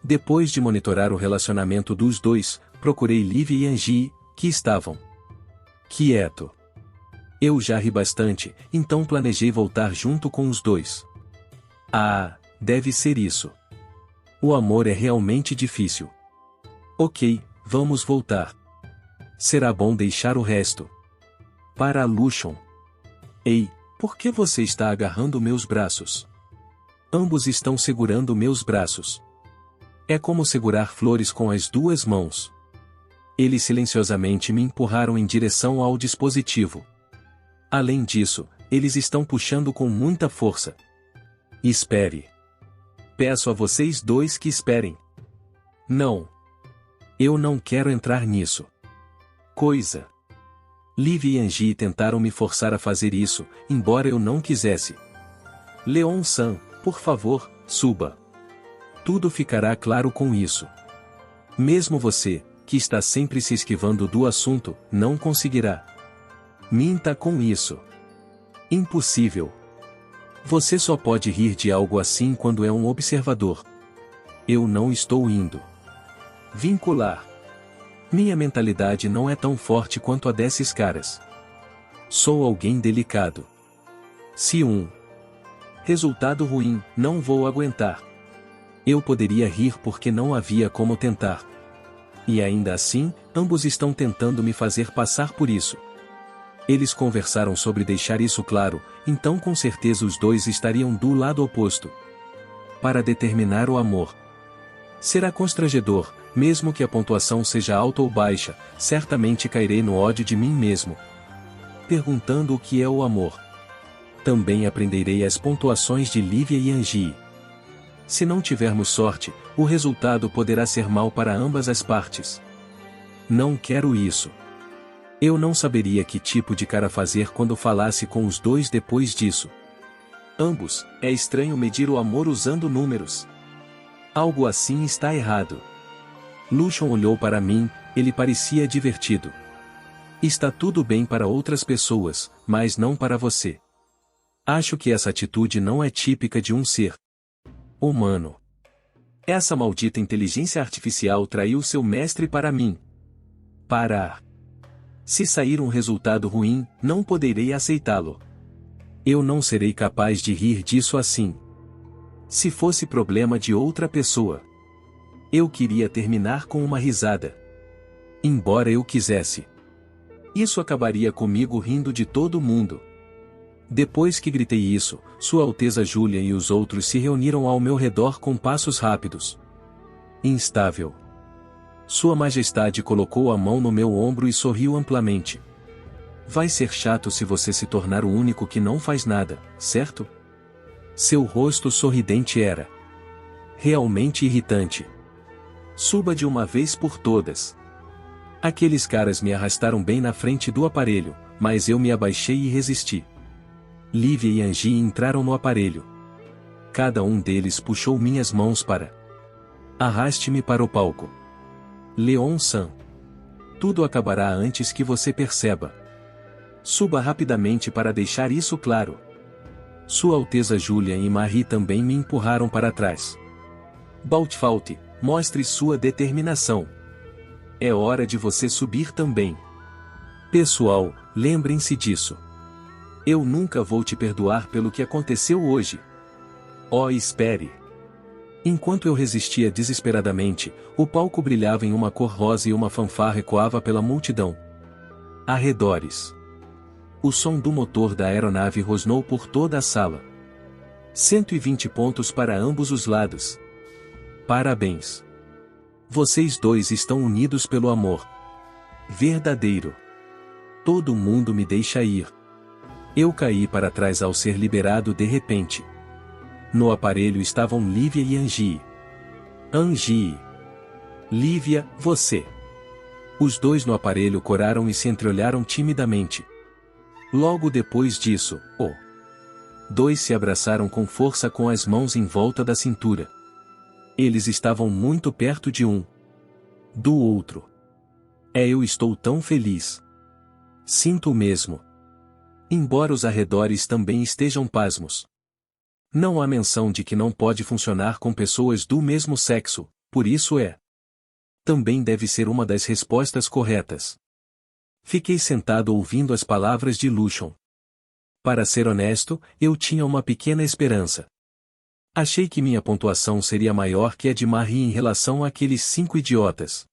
Depois de monitorar o relacionamento dos dois, procurei Livy e Angie, que estavam quieto. Eu já ri bastante, então planejei voltar junto com os dois. Ah, deve ser isso. O amor é realmente difícil. Ok, vamos voltar. Será bom deixar o resto para a Lucian. Ei, por que você está agarrando meus braços? Ambos estão segurando meus braços. É como segurar flores com as duas mãos. Eles silenciosamente me empurraram em direção ao dispositivo. Além disso, eles estão puxando com muita força. Espere. Peço a vocês dois que esperem. Não. Eu não quero entrar nisso. Coisa. Livy e Angie tentaram me forçar a fazer isso, embora eu não quisesse. Leon-san, por favor, suba. Tudo ficará claro com isso. Mesmo você, que está sempre se esquivando do assunto, não conseguirá. Minta com isso. Impossível. Você só pode rir de algo assim quando é um observador. Eu não estou indo vincular. Minha mentalidade não é tão forte quanto a desses caras. Sou alguém delicado. Se resultado ruim, não vou aguentar. Eu poderia rir porque não havia como tentar. E ainda assim, ambos estão tentando me fazer passar por isso. Eles conversaram sobre deixar isso claro, então com certeza os dois estariam do lado oposto. Para determinar o amor. Será constrangedor, mesmo que a pontuação seja alta ou baixa, certamente cairei no ódio de mim mesmo. Perguntando o que é o amor. Também aprenderei as pontuações de Livy e Angie. Se não tivermos sorte, o resultado poderá ser mau para ambas as partes. Não quero isso. Eu não saberia que tipo de cara fazer quando falasse com os dois depois disso. Ambos, é estranho medir o amor usando números. Algo assim está errado. Lucian olhou para mim, ele parecia divertido. Está tudo bem para outras pessoas, mas não para você. Acho que essa atitude não é típica de um ser humano. Essa maldita inteligência artificial traiu seu mestre para mim. Parar. Se sair um resultado ruim, não poderei aceitá-lo. Eu não serei capaz de rir disso assim. Se fosse problema de outra pessoa. Eu queria terminar com uma risada. Embora eu quisesse. Isso acabaria comigo rindo de todo mundo. Depois que gritei isso, Sua Alteza Júlia e os outros se reuniram ao meu redor com passos rápidos. Instável. Sua Majestade colocou a mão no meu ombro e sorriu amplamente. Vai ser chato se você se tornar o único que não faz nada, certo? Seu rosto sorridente era realmente irritante. Suba de uma vez por todas. Aqueles caras me arrastaram bem na frente do aparelho, mas eu me abaixei e resisti. Livy e Angie entraram no aparelho. Cada um deles puxou minhas mãos para. Arraste-me para o palco. Leon-san. tudo acabará antes que você perceba. Suba rapidamente para deixar isso claro. Sua Alteza Julian e Marie também me empurraram para trás. Baltfault, mostre sua determinação. É hora de você subir também. Pessoal, lembrem-se disso. Eu nunca vou te perdoar pelo que aconteceu hoje. Oh, espere. Enquanto eu resistia desesperadamente, o palco brilhava em uma cor rosa e uma fanfarra ecoava pela multidão. Arredores. O som do motor da aeronave rosnou por toda a sala. 120 pontos para ambos os lados. Parabéns. Vocês dois estão unidos pelo amor verdadeiro. Todo mundo me deixa ir. Eu caí para trás ao ser liberado de repente. No aparelho estavam Lívia e Angie. Angie. Lívia, você. Os dois no aparelho coraram e se entreolharam timidamente. Logo depois disso, dois se abraçaram com força com as mãos em volta da cintura. Eles estavam muito perto de um do outro. Eu estou tão feliz. Sinto o mesmo. Embora os arredores também estejam pasmos. Não há menção de que não pode funcionar com pessoas do mesmo sexo, por isso também deve ser uma das respostas corretas. Fiquei sentado ouvindo as palavras de Lucian. Para ser honesto, eu tinha uma pequena esperança. Achei que minha pontuação seria maior que a de Marie em relação àqueles 5 idiotas.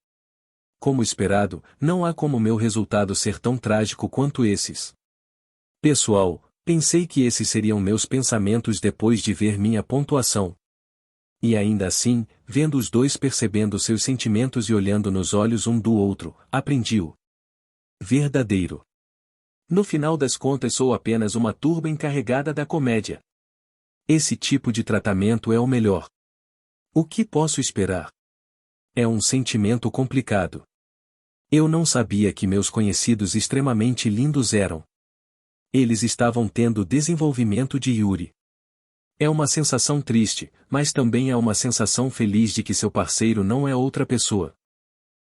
Como esperado, não há como meu resultado ser tão trágico quanto esses. Pessoal, pensei que esses seriam meus pensamentos depois de ver minha pontuação. E ainda assim, vendo os dois percebendo seus sentimentos e olhando nos olhos um do outro, aprendi-o verdadeiro. No final das contas sou apenas uma turba encarregada da comédia. Esse tipo de tratamento é o melhor. O que posso esperar? É um sentimento complicado. Eu não sabia que meus conhecidos extremamente lindos eram. Eles estavam tendo desenvolvimento de Yuri. É uma sensação triste, mas também é uma sensação feliz de que seu parceiro não é outra pessoa.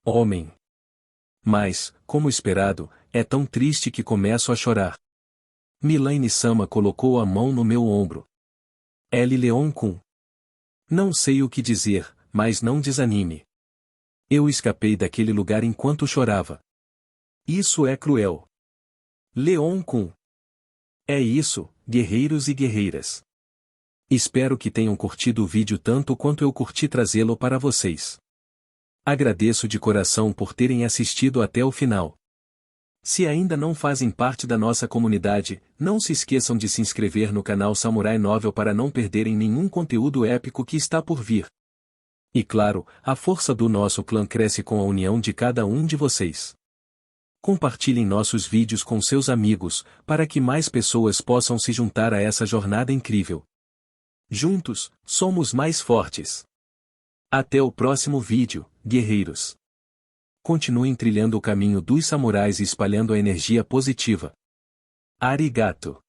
Homem. Mas, como esperado, é tão triste que começo a chorar. Milaine-sama colocou a mão no meu ombro. L. Leon-kun. Não sei o que dizer, mas não desanime. Eu escapei daquele lugar enquanto chorava. Isso é cruel. Leon-kun. É isso, guerreiros e guerreiras. Espero que tenham curtido o vídeo tanto quanto eu curti trazê-lo para vocês. Agradeço de coração por terem assistido até o final. Se ainda não fazem parte da nossa comunidade, não se esqueçam de se inscrever no canal Samurai Novel para não perderem nenhum conteúdo épico que está por vir. E claro, a força do nosso clã cresce com a união de cada um de vocês. Compartilhem nossos vídeos com seus amigos, para que mais pessoas possam se juntar a essa jornada incrível. Juntos, somos mais fortes. Até o próximo vídeo, guerreiros. Continuem trilhando o caminho dos samurais e espalhando a energia positiva. Arigato.